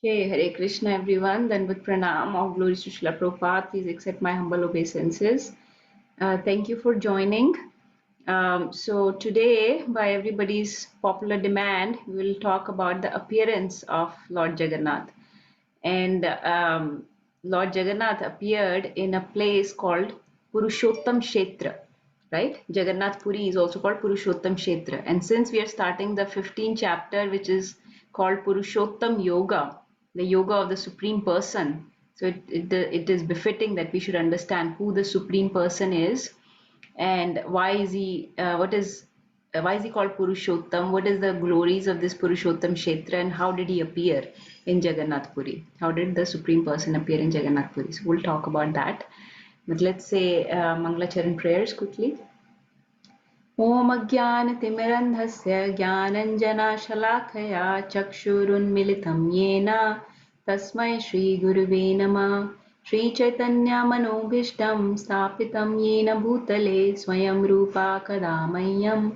Hey, Hare Krishna everyone. Then with pranam, all glories to Srila Prabhupada. Please accept my humble obeisances. Thank you for joining. So today, by everybody's popular demand, we will talk about the appearance of Lord Jagannath. And Lord Jagannath appeared in a place called Purushottam Kshetra, right? Jagannath Puri is also called Purushottam Kshetra. And since we are starting the 15th chapter, which is called Purushottam Yoga, the yoga of the Supreme Person, so it is befitting that we should understand who the Supreme Person is and why is he why is he called Purushottam? What is the glories of this Purushottam Kshetra and how did he appear in Jagannath Puri? How did the Supreme Person appear in Jagannath Puri? So we'll talk about that. But let's say Mangalacharan prayers quickly. ॐ अज्ञानतिमिरन्धस्य ज्ञानञ्जनाशलाकया चक्षुरुन्मिलितं येन तस्मै श्रीगुरुवे नमः श्रीचैतन्यमनोभीष्टं स्थापितं येन भूतले स्वयं रूपा कदा मह्यं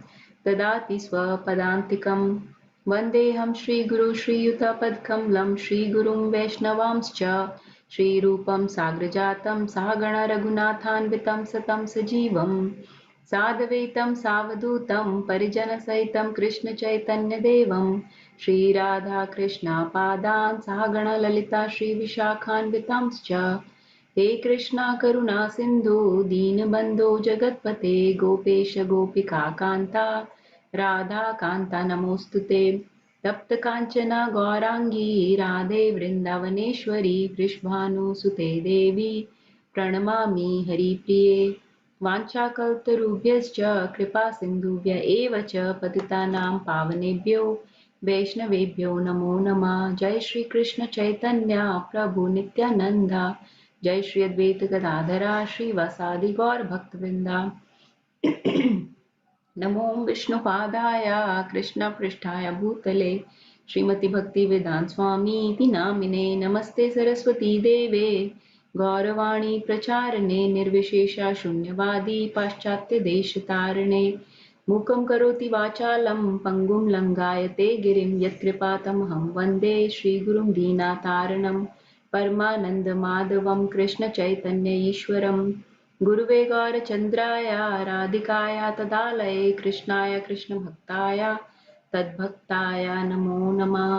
ददाति स्वपदान्तिकं वन्देऽहं श्रीगुरु श्रीयुतपदकमलं श्रीगुरुं वैष्णवांश्च श्रीरूपं साग्रजातं सहगण रघुनाथान्वितं सतं सजीवम् साद्वैतं सावधूतं परिजनसहितं कृष्णचैतन्यदेवं श्रीराधाकृष्णपादान् सहगणललिता श्रीविशाखान्वितांश्च हे कृष्णा करुणा सिन्धु दीनबन्धो जगत्पते गोपेश गोपिकान्ता राधाकान्ता नमोऽस्तु ते तप्तकाञ्चना गौराङ्गी राधे वृन्दावनेश्वरी वृषभानुसुते देवी प्रणमामि हरिप्रिये वाञ्छाकल्पतरुभ्यश्च कृपासिन्धुभ्य एव च पतितानां पावनेभ्यो वैष्णवेभ्यो नमो नमः जय श्री कृष्ण चैतन्य प्रभु नित्यानन्द जय श्री अद्वैत गदाधरा श्रीवासादि गौर भक्तवृंदा नमो विष्णुपादाय कृष्णपृष्ठाय भूतले श्रीमती भक्ति वेदांत स्वामी इति नामिने नमस्ते सरस्वती देवे गौरवाणी प्रचारणे निर्विशेषा शून्यवादी पाश्चात्यदेशतारणे मूकं करोति वाचालं पङ्गुं लङ्घायते गिरिं यत्कृपातमहं वन्दे श्रीगुरुं दीनातारणं परमानन्दमाधवं कृष्णचैतन्य ईश्वरम् गुरुवे गौरचन्द्राय राधिकाय तदालये कृष्णाय कृष्णभक्ताय तद्भक्ताय नमो नमः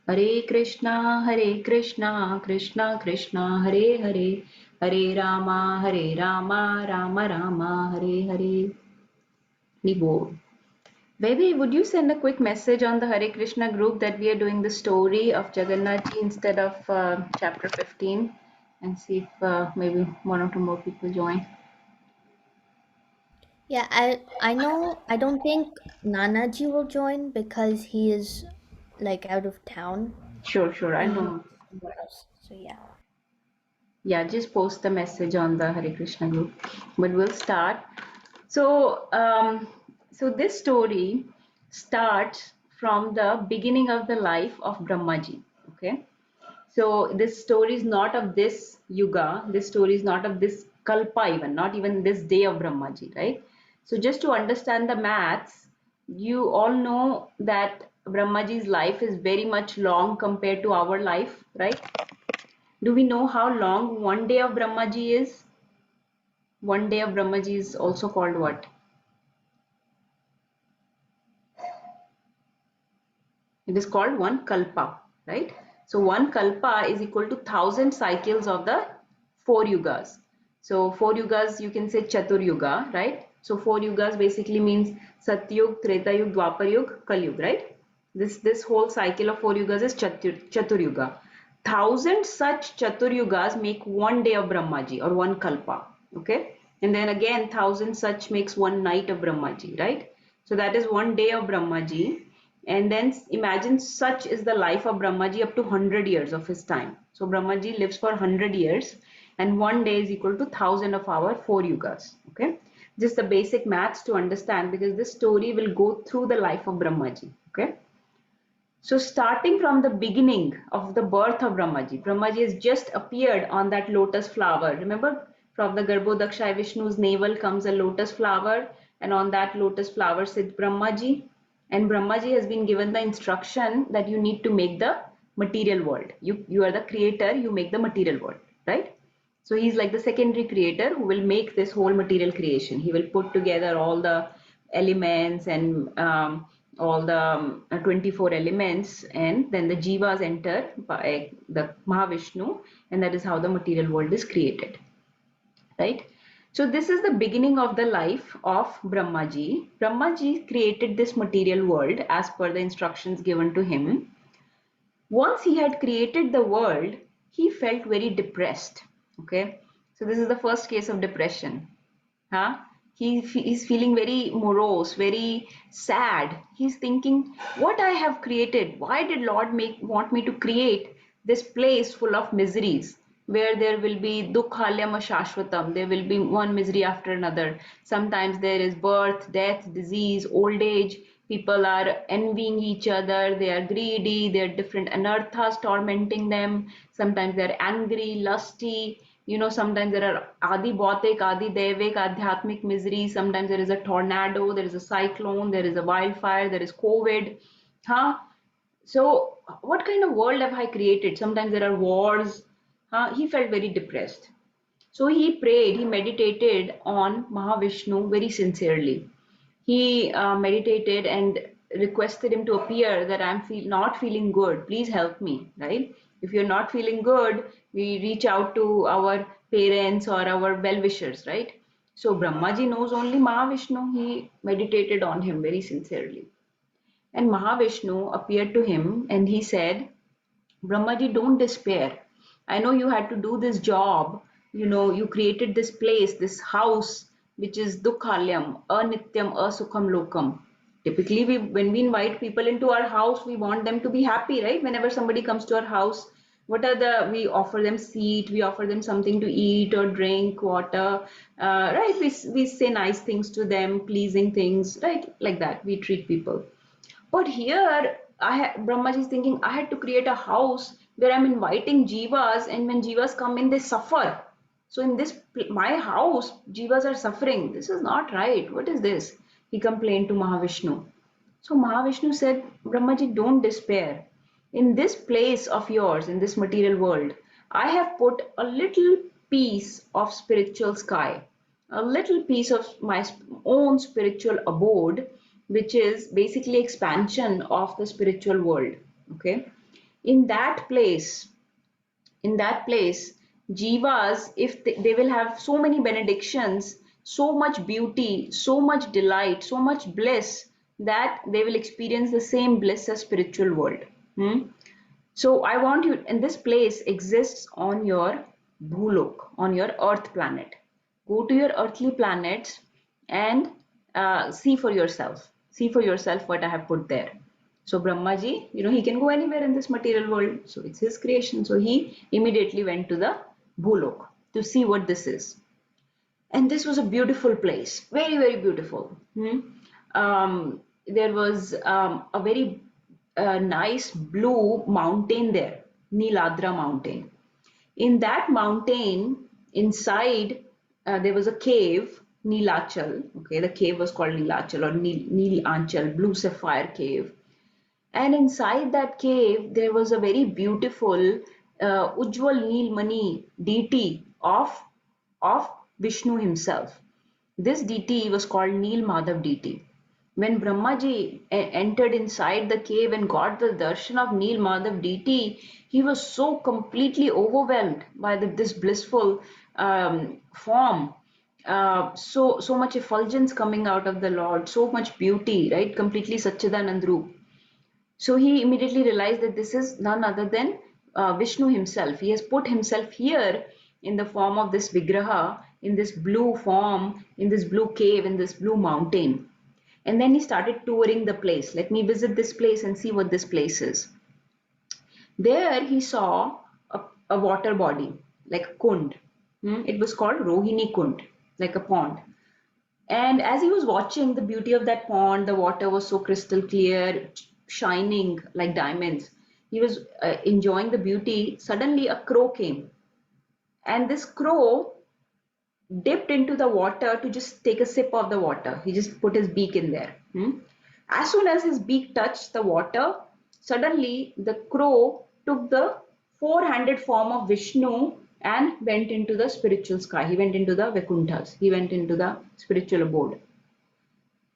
हरे Krishna Krishna Krishna Hare Hare Hare Ram Ram Ram Hare Hare Nibor. Baby, would you send a quick message on the Hare Krishna group that we are doing the story of Jagannath ji instead of chapter 15 and see if maybe one or two more people join? Yeah, I know. I don't think Nanaji will join because he is like out of town. Sure, sure. I He's know. somewhere else. So yeah. Yeah, just post the message on the Hare Krishna group. But we'll start. So this story starts from the beginning of the life of Brahmaji. Okay. So this story is not of this yuga. This story is not of this kalpa even, not even this day of Brahmaji, right? So just to understand the maths, you all know that Brahmaji's life is very much long compared to our life, right? Do we know how long one day of Brahmaji is? One day of Brahmaji is also called what? It is called one kalpa, right? So one kalpa is equal to 1,000 cycles of the four yugas. So four yugas, you can say Chatur Yuga, right? So four yugas basically means Satyug, Treta Yug, Dwapar Yug, Kal Yug, right? This whole cycle of four yugas is Chatur Yuga. 1,000 such Chatur Yugas make one day of Brahmaji or one kalpa, okay? And then again 1,000 such makes one night of Brahmaji, right? So that is one day of Brahmaji. And then imagine such is the life of Brahmaji up to 100 years of his time. So Brahmaji lives for 100 years and one day is equal to 1,000 of our four yugas. Okay. Just the basic maths to understand because this story will go through the life of Brahmaji. Okay. So starting from the beginning of the birth of Brahmaji, Brahmaji has just appeared on that lotus flower. Remember, from the Garbhodakshaya Vishnu's navel comes a lotus flower, and on that lotus flower sits Brahmaji. And Brahmaji has been given the instruction that you need to make the material world. You are the creator, you make the material world, right? So he's like the secondary creator who will make this whole material creation. He will put together all the elements and all the 24 elements, and then the jivas enter by the Mahavishnu, and that is how the material world is created, right? So this is the beginning of the life of Brahmaji. Brahmaji created this material world as per the instructions given to him. Once he had created the world, he felt very depressed. Okay, so this is the first case of depression. Huh? Is feeling very morose, very sad. He's thinking, what I have created? Why did Lord want me to create this place full of miseries, where there will be dukhalyam shashvatam, there will be one misery after another. Sometimes there is birth, death, disease, old age. People are envying each other, they are greedy, there are different anarthas tormenting them. Sometimes they're angry, lusty. Sometimes there are adi bhautik, adi devik, adhyatmic miseries. Sometimes there is a tornado, there is a cyclone, there is a wildfire, there is COVID. Huh? So, what kind of world have I created? Sometimes there are wars. Huh? He felt very depressed. So he prayed, he meditated on Mahavishnu very sincerely. He meditated and requested him to appear that not feeling good. Please help me, right? If you're not feeling good, we reach out to our parents or our well-wishers, right? So Brahmaji knows only Mahavishnu. He meditated on him very sincerely. And Mahavishnu appeared to him and he said, Brahmaji, don't despair. I know you had to do this job. You created this place, this house, which is Dukhalyam, Anityam, Asukham Lokam. Typically, when we invite people into our house, we want them to be happy, right? Whenever somebody comes to our house, we offer them seat, we offer them something to eat or drink, water, right? We say nice things to them, pleasing things, right? Like that, we treat people. But here, Brahmaji is thinking, I had to create a house where I'm inviting jivas, and when jivas come in, they suffer. So in my house, jivas are suffering. This is not right. What is this? He complained to Mahavishnu. So Mahavishnu said, Brahmaji, don't despair. In this place of yours, in this material world, I have put a little piece of spiritual sky, a little piece of my own spiritual abode, which is basically expansion of the spiritual world. Okay. In that place, in that place, jivas, if they will have so many benedictions, so much beauty, so much delight, so much bliss, that they will experience the same bliss as spiritual world. Hmm? So I want you, and this place exists on your Bhulok, on your Earth planet. Go to your earthly planets and see for yourself. See for yourself what I have put there. So Brahmaji, he can go anywhere in this material world. So it's his creation. So he immediately went to the Bhulok to see what this is. And this was a beautiful place, very, very beautiful. There was a very nice blue mountain there, Niladra mountain. In that mountain, inside, there was a cave, Nilachal. Okay, the cave was called Nilachal or Nil Anchal, Blue Sapphire Cave. And inside that cave, there was a very beautiful Ujjwal Nilmani deity of Vishnu himself. This deity was called Neel Madhav deity. When Brahmaji entered inside the cave and got the darshan of Neel Madhav deity, he was so completely overwhelmed by this blissful form. So much effulgence coming out of the Lord, so much beauty, right? Completely Satchidanand Roop. So he immediately realized that this is none other than Vishnu himself. He has put himself here in the form of this Vigraha, in this blue form, in this blue cave, in this blue mountain. And then he started touring the place. Let me visit this place and see what this place is. There he saw a water body, like a kund. It was called Rohini Kund, like a pond. And as he was watching the beauty of that pond, the water was so crystal clear, shining like diamonds. He was enjoying the beauty. Suddenly, a crow came, and this crow dipped into the water to just take a sip of the water. He just put his beak in there. As soon as his beak touched the water, suddenly the crow took the four-handed form of Vishnu and went into the spiritual sky. He went into the Vaikunthas. He went into the spiritual abode.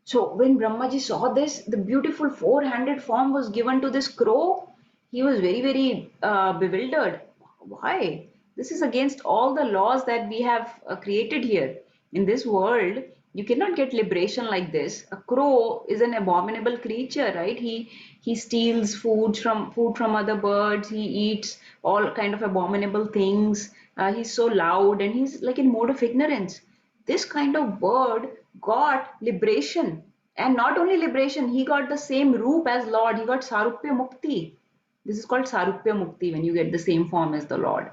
So when Brahmaji saw this, the beautiful four-handed form was given to this crow. He was very, very bewildered. Why? This is against all the laws that we have created here. In this world, you cannot get liberation like this. A crow is an abominable creature, right? He steals food from other birds. He eats all kind of abominable things. He's so loud and he's like in mode of ignorance. This kind of bird got liberation, and not only liberation, he got the same roop as Lord. He got Sarupya Mukti. This is called Sarupya Mukti, when you get the same form as the Lord,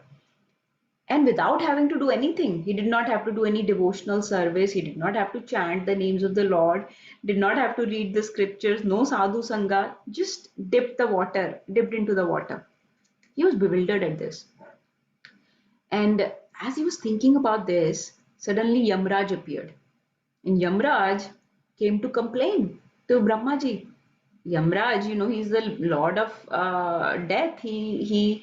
and without having to do anything. He did not have to do any devotional service. He did not have to chant the names of the Lord, did not have to read the scriptures, no sadhu sangha, just dipped into the water. He was bewildered at this. And as he was thinking about this, suddenly Yamraj appeared. And Yamraj came to complain to Brahmaji. Yamraj, he's the lord of death. He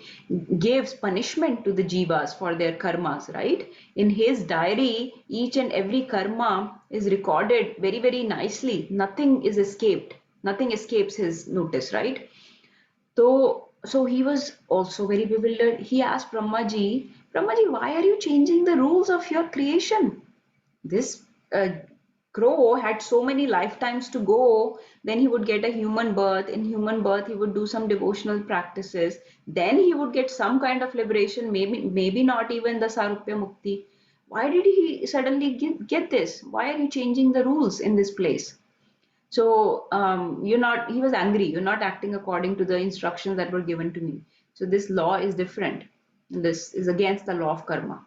gives punishment to the jivas for their karmas, right? In his diary, each and every karma is recorded very, very nicely. Nothing is escaped. Nothing escapes his notice, right? So he was also very bewildered. He asked Brahmaji, why are you changing the rules of your creation? This crow had so many lifetimes to go. Then he would get a human birth. In human birth, he would do some devotional practices. Then he would get some kind of liberation, maybe not even the Sarupya Mukti. Why did he suddenly get this? Why are you changing the rules in this place? So he was angry. You're not acting according to the instructions that were given to me. So this law is different. This is against the law of karma.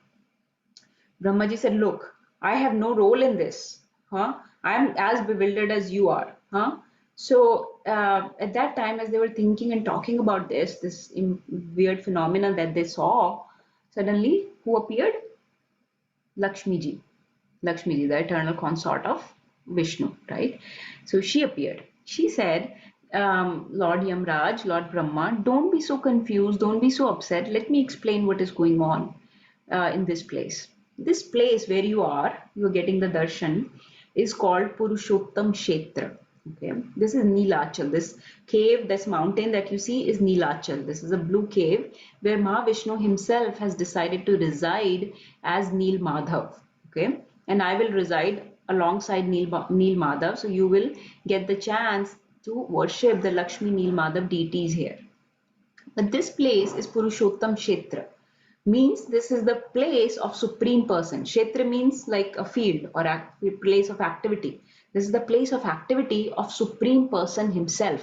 Brahmaji said, look, I have no role in this. Huh? I'm as bewildered as you are. Huh? So at that time, as they were thinking and talking about this weird phenomenon that they saw, suddenly who appeared? Lakshmi ji. Lakshmi ji, the eternal consort of Vishnu, right? So she appeared. She said, Lord Yamraj, Lord Brahma, don't be so confused, don't be so upset. Let me explain what is going on in this place. This place where you are getting the darshan, is called Purushottam Kshetra. Okay, this is Neelachal. This cave, this mountain that you see is Neelachal. This is a blue cave where Mahavishnu himself has decided to reside as Neel Madhav. Okay, and I will reside alongside Neel Madhav. So you will get the chance to worship the Lakshmi Neel Madhav deities here. But this place is Purushottam Kshetra, means this is the place of supreme person. Kshetra means like a field or a place of activity. This is the place of activity of supreme person himself.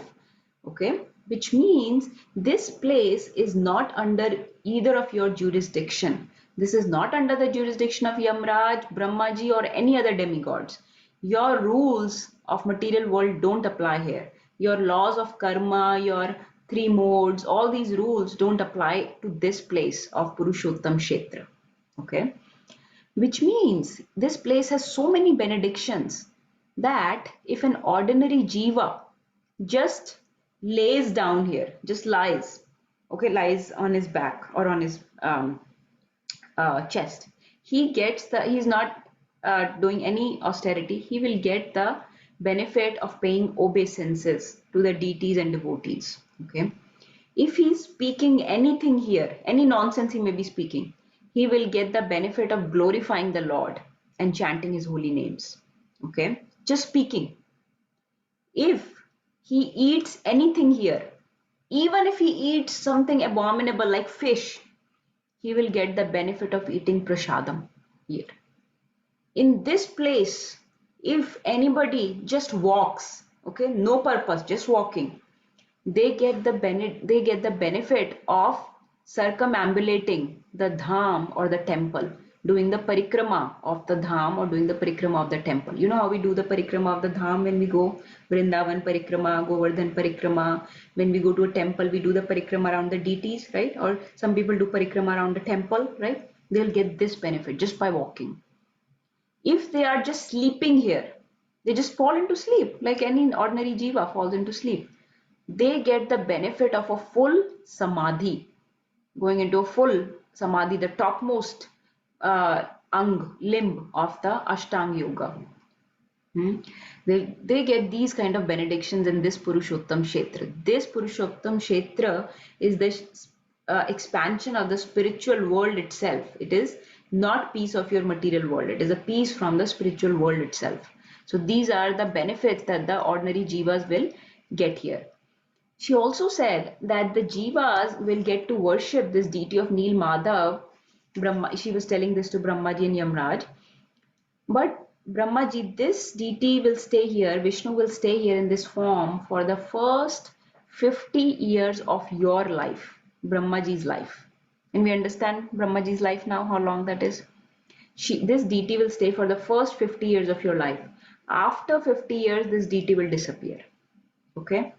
Okay, which means this place is not under either of your jurisdiction. This is not under the jurisdiction of Yamraj, Brahmaji, or any other demigods. Your rules of material world don't apply here. Your laws of karma, your three modes, all these rules don't apply to this place of Purushottam Kshetra. Okay, which means this place has so many benedictions that if an ordinary jiva just lays down here, just lies, okay, lies on his back or on his chest, he's not doing any austerity, he will get the benefit of paying obeisances to the deities and devotees. Okay, if he's speaking anything here, any nonsense he may be speaking, he will get the benefit of glorifying the Lord and chanting his holy names. Okay, just speaking. If he eats anything here, even if he eats something abominable like fish, he will get the benefit of eating prasadam here. In this place, if anybody just walks, okay, no purpose, just walking, they get the benefit of circumambulating the dham or the temple, doing the parikrama of the dham or doing the parikrama of the temple. You know how we do the parikrama of the dham when we go Vrindavan parikrama, Govardhan parikrama. When we go to a temple, we do the parikrama around the deities, right? Or some people do parikrama around the temple, right? They'll get this benefit just by walking. If they are just sleeping here, they just fall into sleep like any ordinary jiva falls into sleep. they get the benefit of a full samadhi, going into a full samadhi, the topmost limb of the Ashtanga Yoga. Hmm. They get these kind of benedictions in this Purushottam Kshetra. This Purushottam Kshetra is the expansion of the spiritual world itself. It is not piece of your material world. It is a piece from the spiritual world itself. So these are the benefits that the ordinary jivas will get here. She also said that the jivas will get to worship this deity of Neel Madhav. She was telling this to Brahmaji and Yamraj. But Brahmaji, this deity will stay here, Vishnu will stay here in this form for the first 50 years of your life, Brahmaji's life. And we understand Brahmaji's life now, how long that is. This deity will stay for the first 50 years of your life. After 50 years, this deity will disappear. Okay?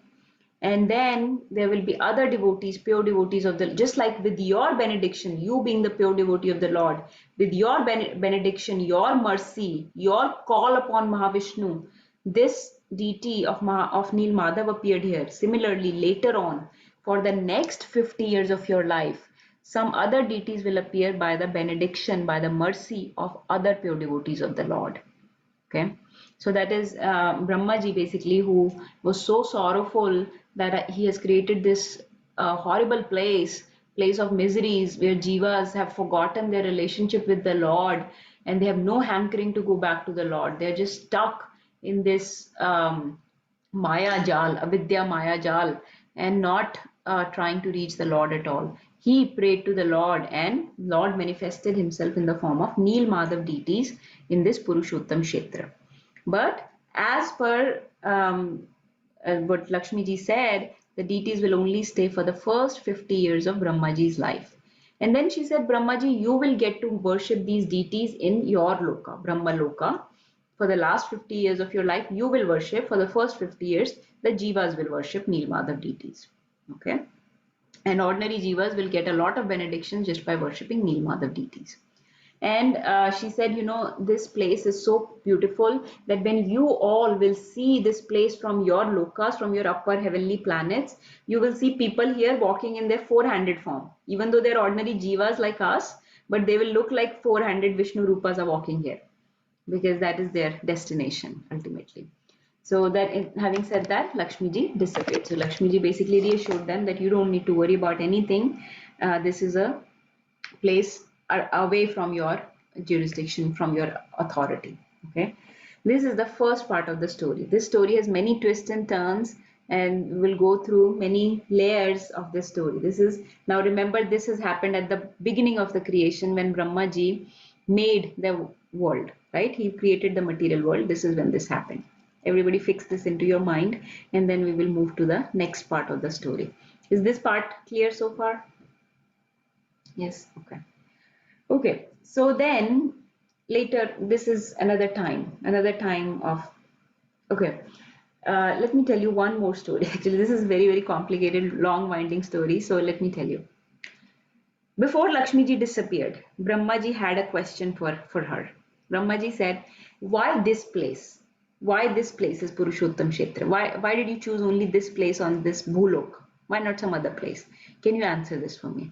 And then there will be other devotees, pure devotees of the, just like with your benediction, you being the pure devotee of the Lord, with your benediction, your mercy, your call upon Mahavishnu, this deity of Neel Madhav appeared here. Similarly, later on, for the next 50 years of your life, some other deities will appear by the benediction, by the mercy of other pure devotees of the Lord. Okay, so that is Brahmaji basically, who was so sorrowful that he has created this horrible place of miseries where jivas have forgotten their relationship with the Lord and they have no hankering to go back to the Lord. They're just stuck in this Maya Jal, Avidya Maya Jal, and not trying to reach the Lord at all. He prayed to the Lord, and Lord manifested himself in the form of Neel Madhav deities in this Purushottam Kshetra. But as per what Lakshmi ji said, the deities will only stay for the first 50 years of Brahmaji's life. And then she said, Brahmaji, you will get to worship these deities in your loka, Brahma loka. For the last 50 years of your life, you will worship. For the first 50 years, the jivas will worship Neel Madhav deities. Okay. And ordinary jivas will get a lot of benedictions just by worshipping Neel Madhav deities. And she said, you know, this place is so beautiful that when you all will see this place from your lokas, from your upper heavenly planets, you will see people here walking in their four-handed form, even though they're ordinary jivas like us, but they will look like four-handed Vishnu Rupas are walking here because that is their destination ultimately. So that having said that, Lakshmi ji disappeared. So Lakshmi ji basically reassured them that you don't need to worry about anything. This is a place away from your jurisdiction, from your authority. Okay. This is the first part of the story. This story has many twists and turns, and we'll go through many layers of this story. This is, now remember, this has happened at the beginning of the creation when Brahmaji made the world, right? He created the material world. This is when this happened. Everybody fix this into your mind, and then we will move to the next part of the story. Is this part clear so far? Yes. Okay. Okay, so then later, this is another time of, okay. Let me tell you one more story. Actually, this is very, very complicated, long, winding story. So let me tell you. Before Lakshmi ji disappeared, Brahmaji had a question for her. Brahmaji said, why this place? Why this place is Purushottam Kshetra? Why did you choose only this place on this Bhulok? Why not some other place? Can you answer this for me?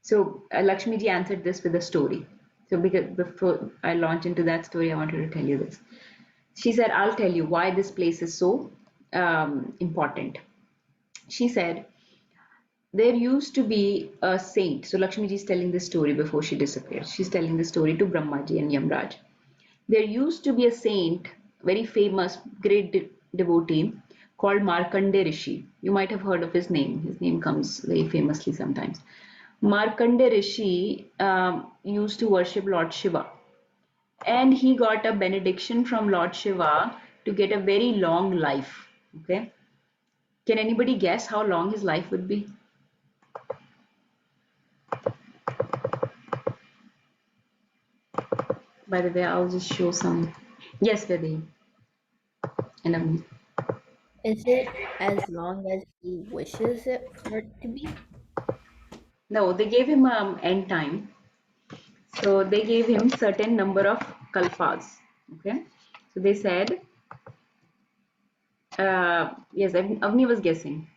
So Lakshmi ji answered this with a story. So because before I launch into that story, I wanted to tell you this. She said, I'll tell you why this place is so important. She said, there used to be a saint. So Lakshmi ji is telling this story before she disappeared. She's telling the story to Brahmaji and Yamraj. There used to be a saint, very famous, great devotee called Markandeya Rishi. You might have heard of his name. His name comes very famously sometimes. Markandeya Rishi used to worship Lord Shiva, and he got a benediction from Lord Shiva to get a very long life. Okay, can anybody guess how long his life would be? By the way, I'll just show some. Yes, Vedi. And Is it as long as he wishes it for it to be? no, they gave him end time. So they gave him certain number of kalpas. Okay, so they said, yes, Avni was guessing.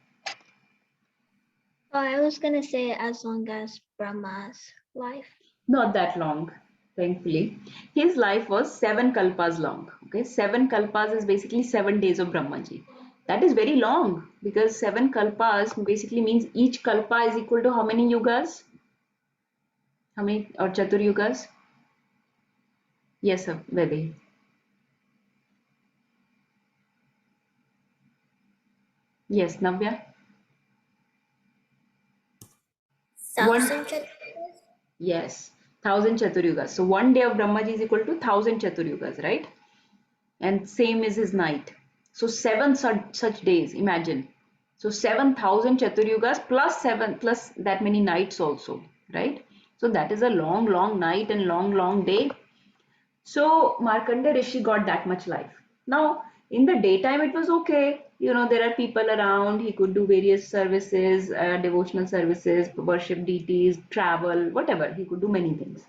Oh, I was gonna say as long as Brahma's life. Not that long, thankfully. His life was 7 kalpas long. Okay, 7 kalpas is basically 7 days of Brahmaji. That is very long because 7 kalpas basically means each kalpa is equal to how many yugas? How many or chatur yugas? Yes, sir, Vedi. Yes, Navya. One. Thousand Chaturanga? Yes, 1,000 chaturyugas. So 1 day of Brahmaji is equal to 1,000 chaturyugas, right? And same is his night. So seven such days, imagine. So 7,000 chaturyugas plus seven plus that many nights also, right? So that is a long, long night and long, long day. So Markandeya Rishi got that much life. Now, in the daytime, it was okay. There are people around. He could do various services, devotional services, worship deities, travel, whatever. He could do many things.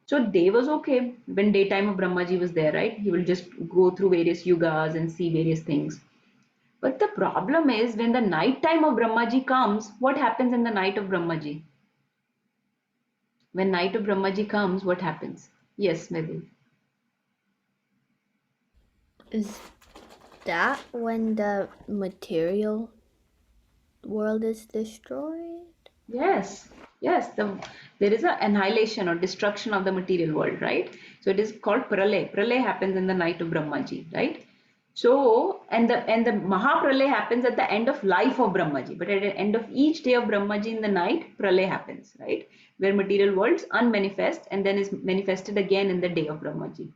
So day was okay when daytime of Brahmaji was there, right? He will just go through various yugas and see various things. But the problem is when the night time of Brahmaji comes, what happens in the night of Brahmaji? When night of Brahmaji comes, what happens? Yes, maybe. Is that when the material world is destroyed? Yes, yes. There is a annihilation or destruction of the material world, right? So it is called pralay. Pralay happens in the night of Brahmaji, right? So and the Mahapralay happens at the end of life of Brahmaji, but at the end of each day of Brahmaji in the night, pralay happens, right? Where material worlds unmanifest and then is manifested again in the day of Brahmaji.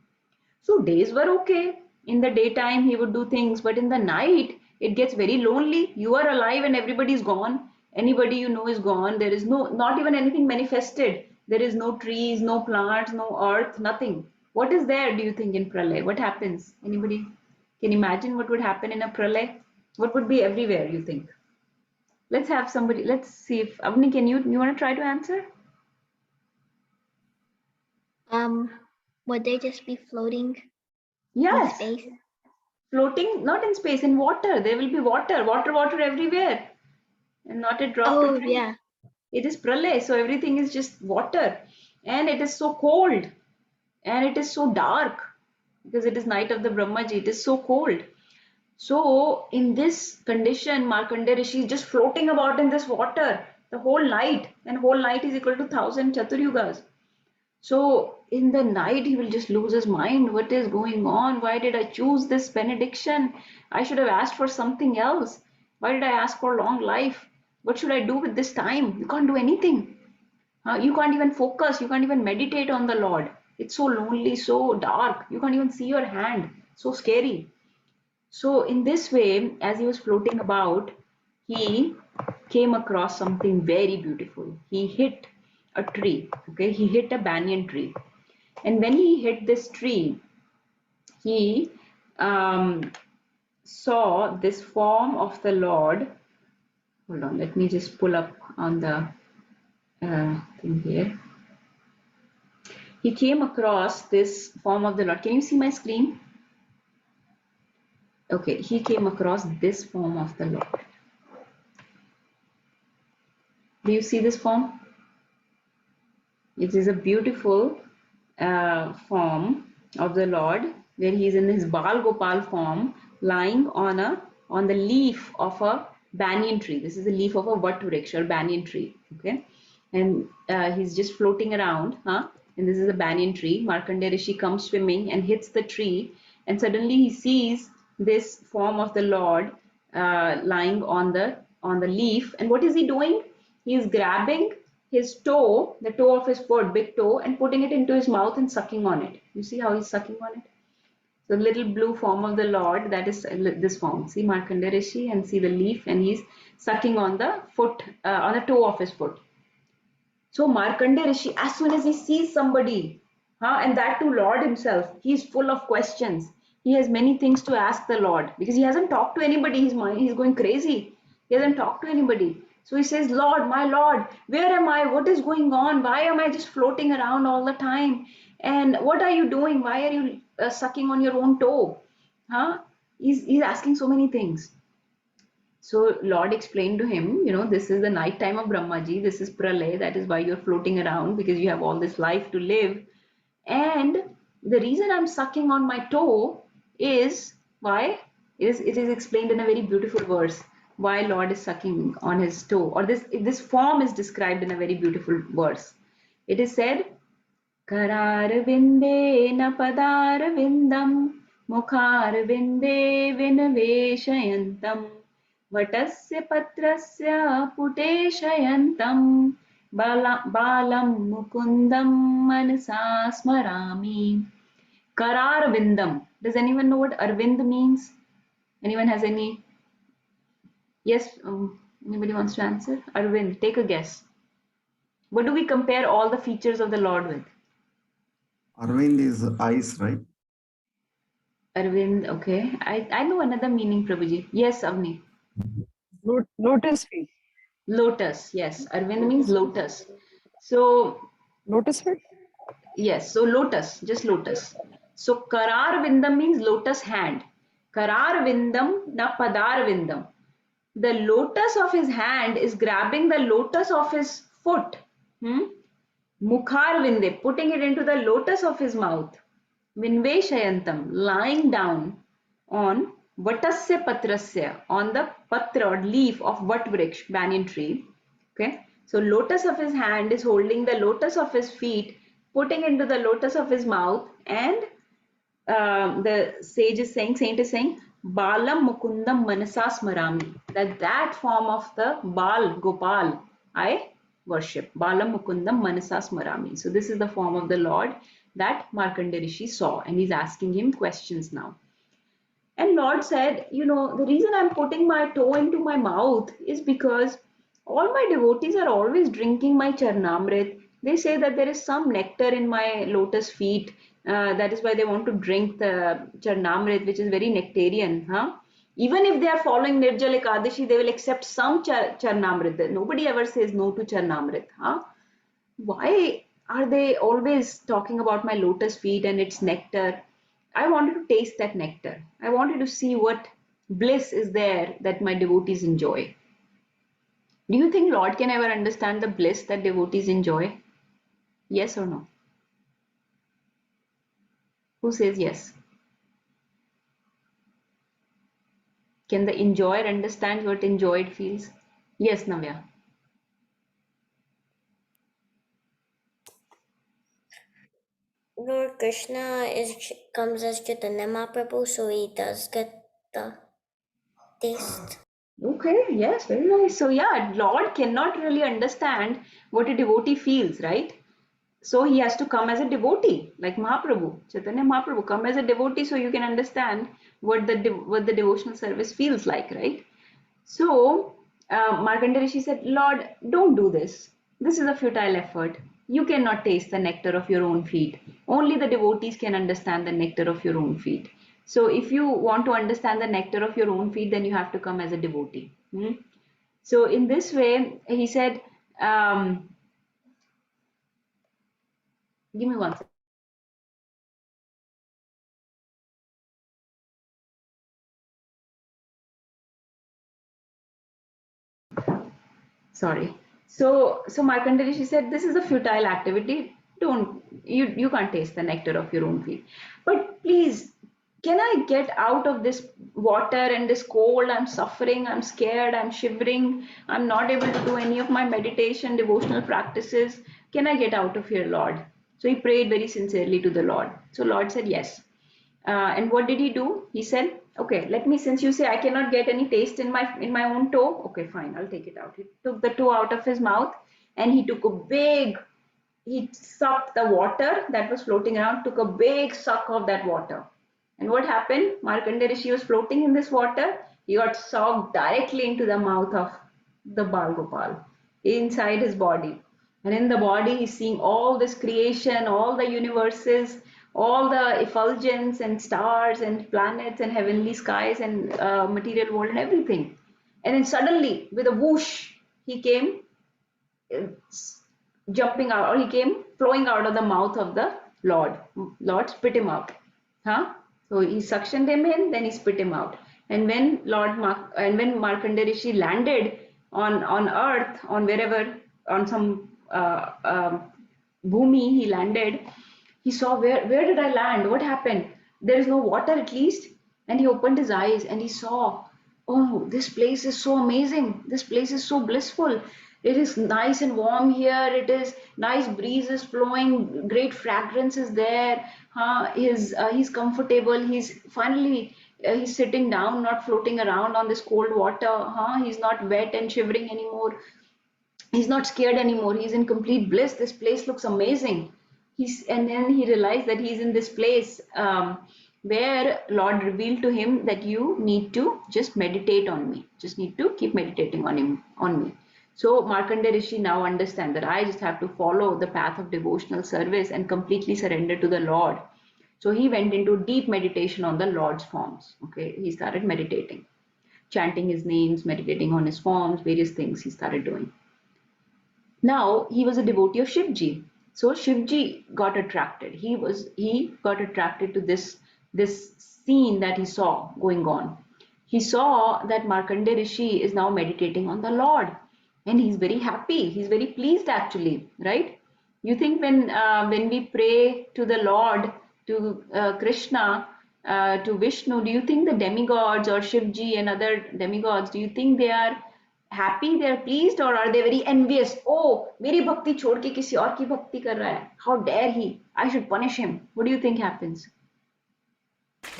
So days were okay. In the daytime, he would do things, but in the night, it gets very lonely. You are alive and everybody's gone. Anybody you know is gone. There is not even anything manifested. There is no trees, no plants, no earth, nothing. What is there, do you think, in Pralay? What happens? Anybody can imagine what would happen in a Pralay? What would be everywhere, you think? Let's have somebody, let's see if, Avni, you want to try to answer? Um, would they just be floating in Yes, space? floating, not in space, in water. There will be water, water, water everywhere, and not a drop to Oh drink. yeah. It is pralay, so everything is just water, and it is so cold, and it is so dark because it is night of the Brahmaji. It is so cold. So in this condition, Markandeya Rishi is just floating about in this water the whole night, and whole night is equal to 1,000 chaturyugas. So in the night, he will just lose his mind. What is going on? Why did I choose this benediction? I should have asked for something else. Why did I ask for long life? What should I do with this time? You can't do anything. You can't even focus. You can't even meditate on the Lord. It's so lonely, so dark. You can't even see your hand. So scary. So in this way, as he was floating about, he came across something very beautiful. He hit a tree. Okay, he hit a banyan tree, and when he hit this tree, he um, saw this form of the Lord. Hold on, let me just pull up on the thing here. He came across this form of the Lord. Can you see my screen? Okay, he came across this form of the Lord. Do you see this form? It is a beautiful form of the Lord where he is in his Bal Gopal form lying on the leaf of a banyan tree. This is the leaf of a Vat Vriksha or banyan tree. Okay, and he's just floating around. Huh? And this is a banyan tree. Markandeya Rishi comes swimming and hits the tree, and suddenly he sees this form of the Lord lying on the leaf. And what is he doing? He is grabbing his toe, the toe of his foot, big toe, and putting it into his mouth and sucking on it. You see how he's sucking on it? The little blue form of the Lord, that is this form. See Markandeya Rishi and see the leaf, and he's sucking on the foot, on the toe of his foot. So Markandeya Rishi, as soon as he sees somebody, and that too Lord himself, he's full of questions. He has many things to ask the Lord because he hasn't talked to anybody. His mind, he's going crazy. He hasn't talked to anybody. So he says, Lord, my Lord, where am I? What is going on? Why am I just floating around all the time? And what are you doing? Why are you sucking on your own toe? Huh? He's asking so many things. So Lord explained to him, this is the night time of Brahmaji, this is Pralay, that is why you're floating around because you have all this life to live. And the reason I'm sucking on my toe is why? It is explained in a very beautiful verse why Lord is sucking on his toe, or this form is described in a very beautiful verse. It is said, करारविन्देन पदारविन्दं मुखारविन्दे विनवेशयन्तं वटस्य पत्रस्य पुटेशयन्तं बालं मुकुन्दं मनसा स्मरामि. Kararvindam. Does anyone know what Arvind means? Anyone has any? Yes, anybody wants to answer? Arvind, take a guess. What do we compare all the features of the Lord with? Arvind is eyes, right? Arvind, okay. I know another meaning, Prabhuji. Yes, Avni. Lotus feet. Lotus, yes. Arvind means lotus. So, Lotus feet? yes, so lotus, just lotus. So, Karar Vindam means lotus hand. Karar Vindam na Padar Vindam. The lotus of his hand is grabbing the lotus of his foot. Mukhar Vinde, putting it into the lotus of his mouth. Vinveshayantam, lying down on Vatasya Patrasya, on the patra or leaf of Vatvriksha, banyan tree. Okay, so lotus of his hand is holding the lotus of his feet, putting into the lotus of his mouth, and the saint is saying, Balam Mukundam Manasa Smarami, that form of the Bal Gopal I worship. Balam Mukundam Manasa Smarami. So this is the form of the Lord that Markandeya Rishi saw, and he's asking him questions now. And Lord said, the reason I'm putting my toe into my mouth is because all my devotees are always drinking my charnamrit. They say that there is some nectar in my lotus feet. That is why they want to drink the charnamrit, which is very nectarian. Even if they are following Nirjal Ekadashi, they will accept some charnamrit. Nobody ever says no to charnamrit. Why are they always talking about my lotus feet and its nectar? I wanted to taste that nectar. I wanted to see what bliss is there that my devotees enjoy. Do you think Lord can ever understand the bliss that devotees enjoy? Yes or no? Who says yes? Can the enjoyer understand what enjoyed feels? Yes, Navya. Lord Krishna comes as Chaitanya Mahaprabhu, so he does get the taste. Okay, yes, very nice. So yeah, Lord cannot really understand what a devotee feels, right? So he has to come as a devotee, like Mahaprabhu, Chaitanya Mahaprabhu, come as a devotee so you can understand what the devotional service feels like, right? So Markandeya Rishi said, Lord, don't do this. This is a futile effort. You cannot taste the nectar of your own feet. Only the devotees can understand the nectar of your own feet. So if you want to understand the nectar of your own feet, then you have to come as a devotee. So in this way, he said, give me one second. Sorry. So Markandeya Rishi said, this is a futile activity. You can't taste the nectar of your own feet. But please, can I get out of this water and this cold? I'm suffering, I'm scared, I'm shivering, I'm not able to do any of my meditation, devotional practices. Can I get out of here, Lord? So he prayed very sincerely to the Lord. So Lord said, yes. And what did he do? He said, okay, let me, since you say I cannot get any taste in my own toe, okay, fine, I'll take it out. He took the toe out of his mouth and he sucked the water that was floating around, took a big suck of that water. And what happened? Markandeya Rishi was floating in this water. He got sucked directly into the mouth of the Bal Gopal, inside his body. And in the body, he's seeing all this creation, all the universes, all the effulgence and stars and planets and heavenly skies and material world and everything. And then suddenly, with a whoosh, he came uh, jumping out, or he came flowing out of the mouth of the Lord. Lord spit him out. So he suctioned him in, then he spit him out. And when when Markandeya Rishi landed on earth, on wherever, on some bhumi he landed, he saw, where did I land? What happened? There is no water at least. And he opened his eyes and he saw, oh, this place is so amazing. This place is so blissful. It is nice and warm here. It is nice breezes flowing, great fragrance is there. He's comfortable. He's finally he's sitting down, not floating around on this cold water. He's not wet and shivering anymore. He's not scared anymore. He's in complete bliss. This place looks amazing. And then he realized that he's in this place where Lord revealed to him that you need to just meditate on me. Just need to keep meditating on me. So Markandeya Rishi now understand that I just have to follow the path of devotional service and completely surrender to the Lord. So he went into deep meditation on the Lord's forms. Okay, he started meditating, chanting his names, meditating on his forms, various things he started doing. Now he was a devotee of Shivji. So Shivji got attracted. He got attracted to this scene that he saw going on. He saw that Markandeya Rishi is now meditating on the Lord, and he's very happy. He's very pleased actually, right? You think when we pray to the Lord, to Krishna, to Vishnu, do you think the demigods or Shivji and other demigods, do you think they are happy, they are pleased, or are they very envious? Oh, मेरी भक्ति छोड़ के किसी और की भक्ति कर रहा है. How dare he? I should punish him. What do you think happens?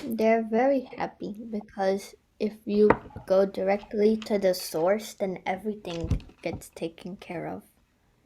They're very happy because if you go directly to the source, then everything gets taken care of.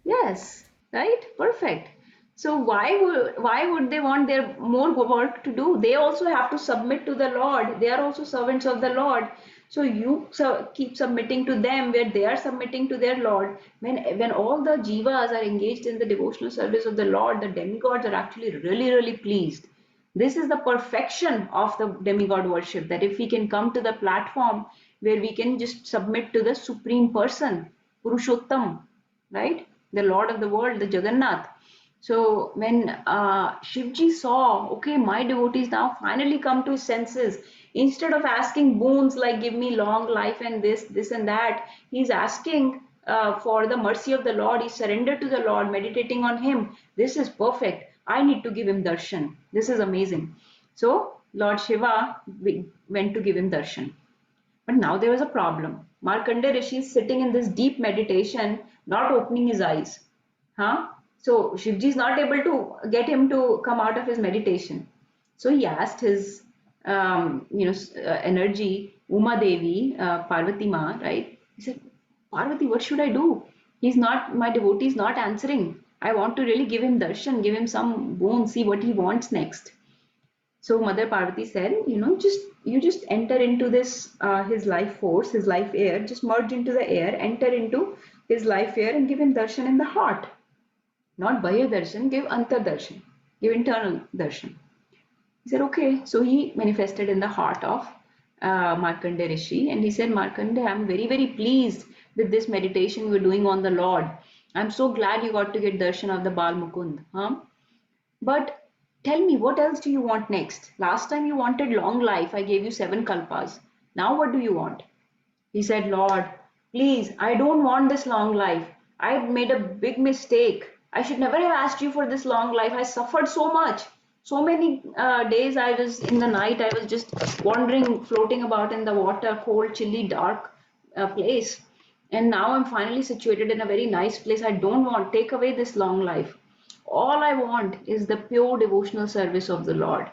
Yes, right? Perfect. So why would they want their more work to do? They also have to submit to the Lord. They are also servants of the Lord. So you keep submitting to them where they are submitting to their Lord. When all the jivas are engaged in the devotional service of the Lord, the demigods are actually really, really pleased. This is the perfection of the demigod worship, that if we can come to the platform where we can just submit to the supreme person, Purushottam, right? The Lord of the world, the Jagannath. So when Shivji saw, okay, my devotees now finally come to his senses, instead of asking boons like give me long life and this and that, he's asking for the mercy of the Lord. He surrendered to the Lord, meditating on him. This is perfect. I need to give him darshan. This is amazing. So Lord Shiva went to give him darshan. But now there was a problem. Markandeya Rishi is sitting in this deep meditation, not opening his eyes. So Shivji is not able to get him to come out of his meditation. So he asked his, energy, Uma Devi, Parvati Ma, right? He said, Parvati, what should I do? My devotee is not answering. I want to really give him darshan, give him some boon, see what he wants next. So Mother Parvati said, you just enter into this his life force, his life air, just merge into the air, enter into his life air and give him darshan in the heart. Not bahir darshan, give antar darshan, give internal darshan. He said, okay. So he manifested in the heart of Markandeya Rishi, and he said, Markandeya, I'm very, very pleased with this meditation we're doing on the Lord. I'm so glad you got to get darshan of the Bal Mukund. But tell me, what else do you want next? Last time you wanted long life. I gave you 7 kalpas. Now what do you want? He said, Lord, please, I don't want this long life. I've made a big mistake. I should never have asked you for this long life. I suffered so much. So many days I was in the night, I was just wandering, floating about in the water, cold, chilly, dark place. And now I'm finally situated in a very nice place. I don't want, take away this long life. All I want is the pure devotional service of the Lord.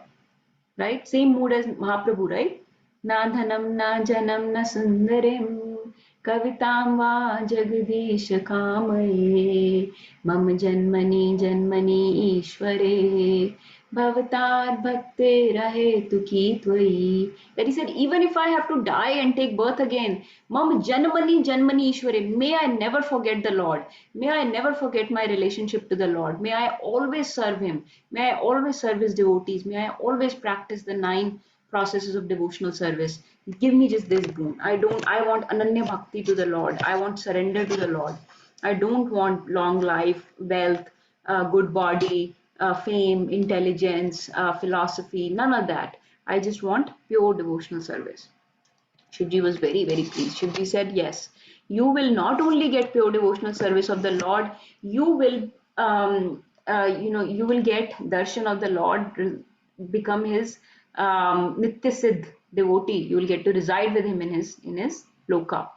Right? Same mood as Mahaprabhu, right? Na dhanam na janam na sundarim kavitam va jagadish kamaye mam janmani janmani ishware bhavatar bhakte rahe tuki tvai. That he said, even if I have to die and take birth again, mam janmani janmani ishware, may I never forget the Lord. May I never forget my relationship to the Lord. May I always serve him. May I always serve his devotees. May I always practice the 9 processes of devotional service. Give me just this boon. I want ananya bhakti to the Lord. I want surrender to the Lord. I don't want long life, wealth, good body, fame, intelligence, philosophy, none of that. I just want pure devotional service. Shivji was very, very pleased. Shivji said, yes, you will not only get pure devotional service of the Lord, you will, you will get darshan of the Lord, become his Nitya Siddh devotee. You will get to reside with him in his loka.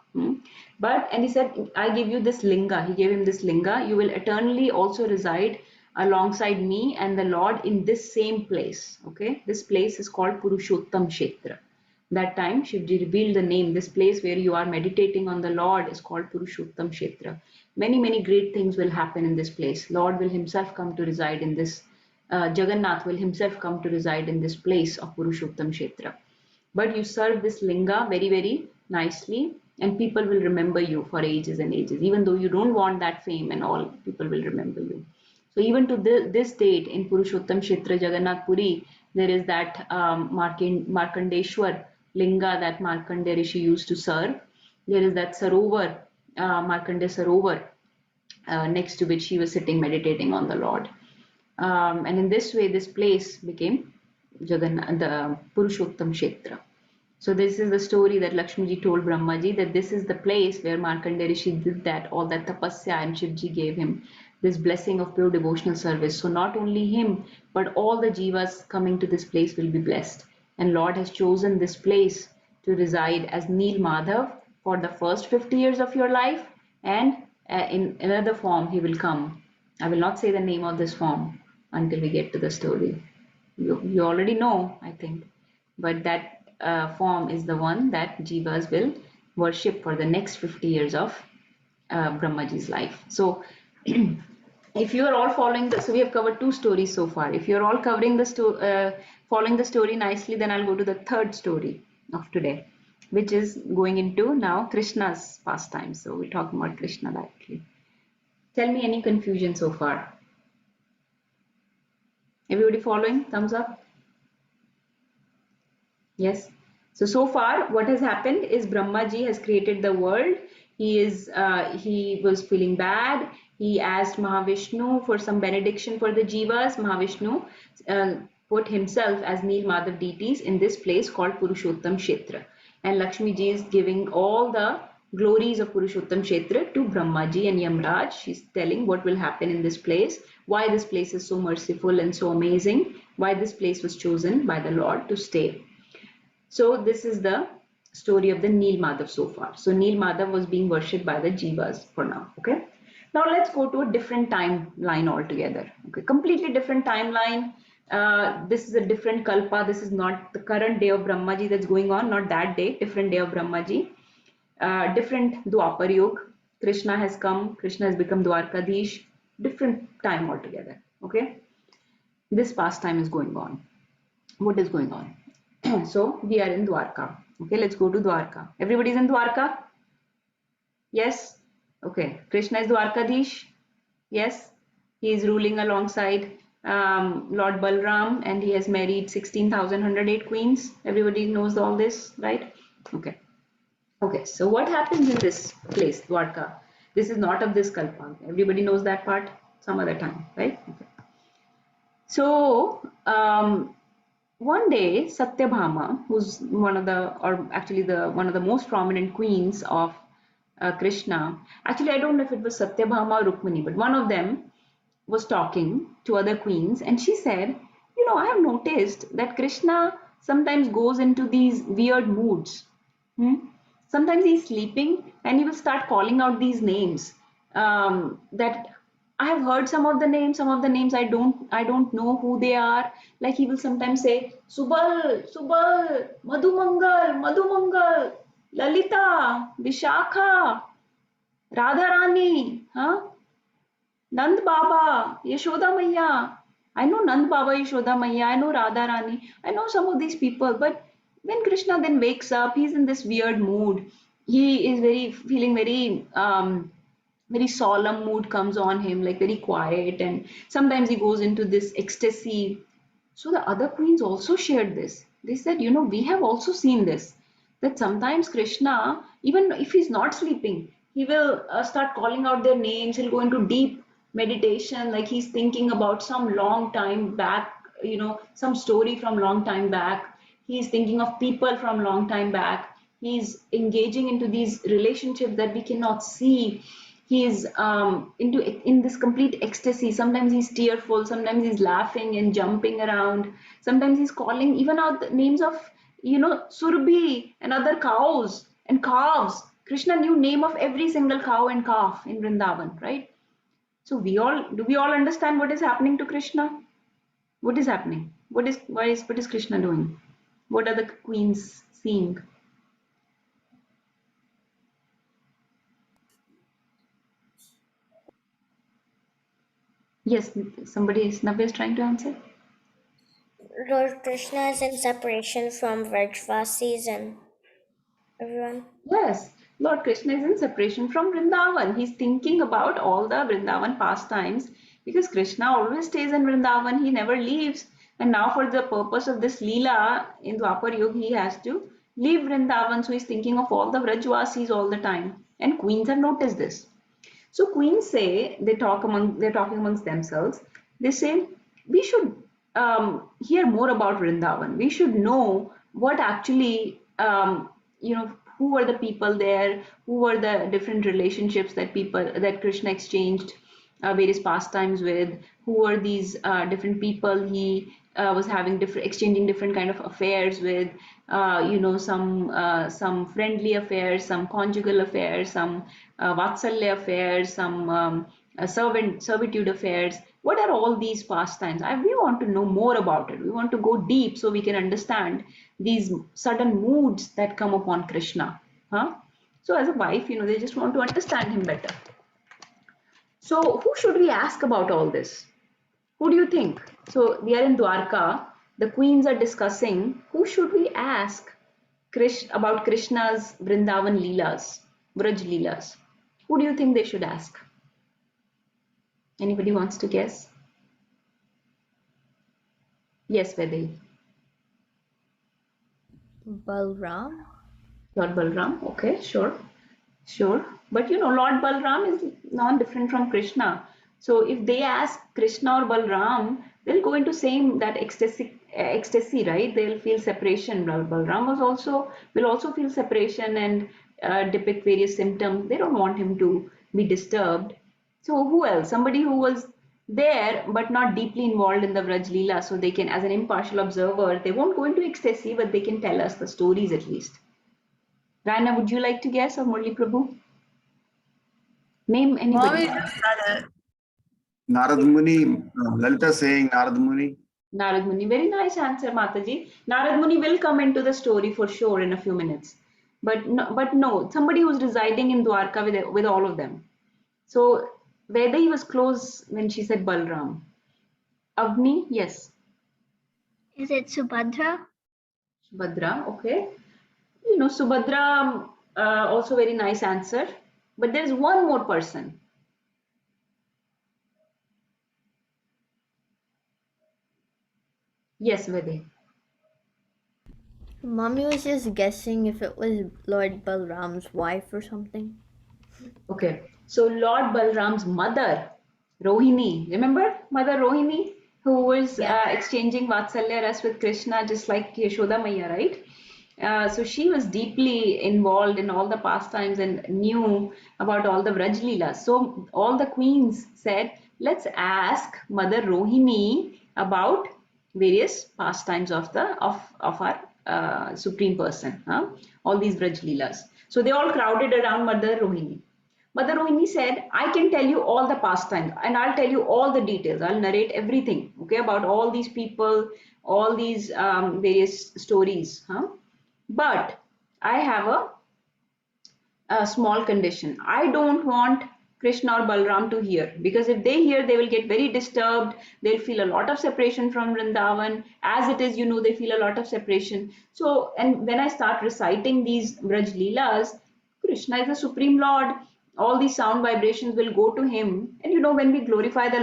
But, and he said, I give you this linga. He gave him this linga. You will eternally also reside alongside me and the Lord in this same place. Okay, this place is called Purushottam Kshetra. That time Shivji revealed the name. This place where you are meditating on the Lord is called Purushottam Kshetra. Many, many great things will happen in this place. Lord will himself come to reside in this. Jagannath will himself come to reside in this place of Purushottam Kshetra. But you serve this linga very, very nicely, and people will remember you for ages and ages. Even though you don't want that fame and all, people will remember you. So even to this date in Purushottam Kshetra Jagannath Puri, there is that Markandeshwar linga that Markandeya Rishi used to serve. There is that Sarovar, Markandeya Sarovar, next to which he was sitting meditating on the Lord. And in this way, this place became Jagannath, the Purushottam Kshetra. So this is the story that Lakshmiji told Brahmaji, that this is the place where Markandeya Rishi did that, all that tapasya, and Shivji gave him this blessing of pure devotional service. So not only him, but all the jivas coming to this place will be blessed. And Lord has chosen this place to reside as Neel Madhav for the first 50 years of your life, and in another form he will come. I will not say the name of this form until we get to the story. You already know, I think, but that form is the one that jivas will worship for the next 50 years of Brahmaji's life. So if you are all following so we have covered 2 stories so far. If you're all covering following the story nicely, then I'll go to the third story of today, which is going into now Krishna's pastime. So we're talking about Krishna directly. Tell me any confusion so far. Everybody following? Thumbs up. Yes. So far what has happened is Brahmaji has created the world. He was feeling bad. He asked Mahavishnu for some benediction for the jivas. Mahavishnu put himself as Neel Madhav deities in this place called Purushottam Kshetra. And Lakshmi ji is giving all the glories of Purushottam Kshetra to Brahmaji and Yamraj. She's telling what will happen in this place, why this place is so merciful and so amazing, why this place was chosen by the Lord to stay. So this is the story of the Neel Madhav so far. So Neel Madhav was being worshipped by the jivas for now. Okay. Now let's go to a different timeline altogether. Okay, completely different timeline. This is a different kalpa. This is not the current day of Brahmaji that's going on. Not that day. Different day of Brahmaji. Different Dwapar Yug. Krishna has come. Krishna has become Dwarkadish. Different time altogether. Okay. This pastime is going on. What is going on? So we are in Dwarka. Okay, let's go to Dwarka. Everybody's in Dwarka? Yes? Okay. Krishna is Dwarkadish? Yes? He is ruling alongside Lord Balram, and he has married 16,108 queens. Everybody knows all this, right? Okay. Okay, so what happens in this place, Dwarka? This is not of this kalpa. Everybody knows that part some other time, right? Okay. So, one day, Satyabhama, who's one of the most prominent queens of Krishna. Actually, I don't know if it was Satyabhama or Rukmini, but one of them was talking to other queens, and she said, I have noticed that Krishna sometimes goes into these weird moods. Sometimes he's sleeping and he will start calling out these names that I have heard some of the names I don't know who they are. Like he will sometimes say Subal, Madhumangal, Lalita, Vishakha, Radharani, Nand Baba, Yashoda Maiya. I know Nand Baba, Yashoda Maiya, I know Radharani, I know some of these people, but when Krishna then wakes up, he's in this weird mood. He is feeling very solemn mood comes on him, like very quiet, and sometimes he goes into this ecstasy. So the other queens also shared this. They said, we have also seen this, that sometimes Krishna, even if he's not sleeping, he will start calling out their names. He'll go into deep meditation, like he's thinking about some long time back, some story from long time back. He's thinking of people from long time back. He's engaging into these relationships that we cannot see. He's in this complete ecstasy. Sometimes he's tearful, sometimes he's laughing and jumping around, sometimes he's calling even out the names of Surabhi and other cows and calves. Krishna knew name of every single cow and calf in Vrindavan, right? So we all understand what is happening to Krishna? What is happening? What is Krishna doing? What are the queens seeing? Yes, Navya is trying to answer. Lord Krishna is in separation from Vrajvasis and everyone. Yes, Lord Krishna is in separation from Vrindavan. He's thinking about all the Vrindavan pastimes because Krishna always stays in Vrindavan. He never leaves. And now for the purpose of this Leela in Dwapar Yuga, he has to leave Vrindavan. So he's thinking of all the Vrajvasis all the time. And queens have noticed this. So queens say, they're talking amongst themselves. They say, we should hear more about Vrindavan. We should know what actually, who were the people there, who were the different relationships that Krishna exchanged various pastimes with, who were these different people he was having exchanging different kind of affairs with, some friendly affairs, some conjugal affairs, some vatsalya affairs, some servitude affairs. What are all these pastimes? We want to know more about it. We want to go deep so we can understand these sudden moods that come upon Krishna. Huh? So as a wife, they just want to understand him better. So who should we ask about all this? Who do you think? So we are in Dwarka. The queens are discussing who should we ask about Krishna's Vrindavan Leelas, Vraj Leelas. Who do you think they should ask? Anybody wants to guess? Yes, Vedai. Balram? Lord Balram. Okay, sure. Sure. But Lord Balram is non-different from Krishna. So if they ask Krishna or Balram, they'll go into same that ecstasy, right? They'll feel separation. Balram will also feel separation and depict various symptoms. They don't want him to be disturbed. So who else? Somebody who was there but not deeply involved in the Vraj Leela, so they can, as an impartial observer, they won't go into ecstasy, but they can tell us the stories at least. Raina, would you like to guess, or Murli Prabhu? Name anybody. Mommy just said it. Narad Muni, Lalita saying Narad Muni. Narad Muni. Very nice answer, Mataji. Narad Muni will come into the story for sure in a few minutes. But no, somebody who's residing in Dwarka with all of them. So Vedai was close when she said Balram. Agni, yes. Is it Subhadra? Subhadra, okay. Subhadra, also very nice answer. But there's one more person. Yes, Vedai. Mommy was just guessing if it was Lord Balram's wife or something. Okay, so Lord Balram's mother, Rohini, remember Mother Rohini, who was exchanging Vatsalya ras with Krishna, just like Yashoda Maya, right? So she was deeply involved in all the pastimes and knew about all the Vraj Leelas. So all the queens said, let's ask Mother Rohini about various pastimes of our supreme person, all these Vraj Leelas. So they all crowded around Mother Rohini. Mother Rohini said, I can tell you all the pastimes and I'll tell you all the details. I'll narrate everything, okay, about all these people, all these various stories. But I have a small condition. I don't want Krishna or Balram to hear, because if they hear, they will get very disturbed. They'll feel a lot of separation from Vrindavan. As it is, they feel a lot of separation. So, and when I start reciting these Braj Leelas, Krishna is the Supreme Lord. All these sound vibrations will go to him. And when we glorify the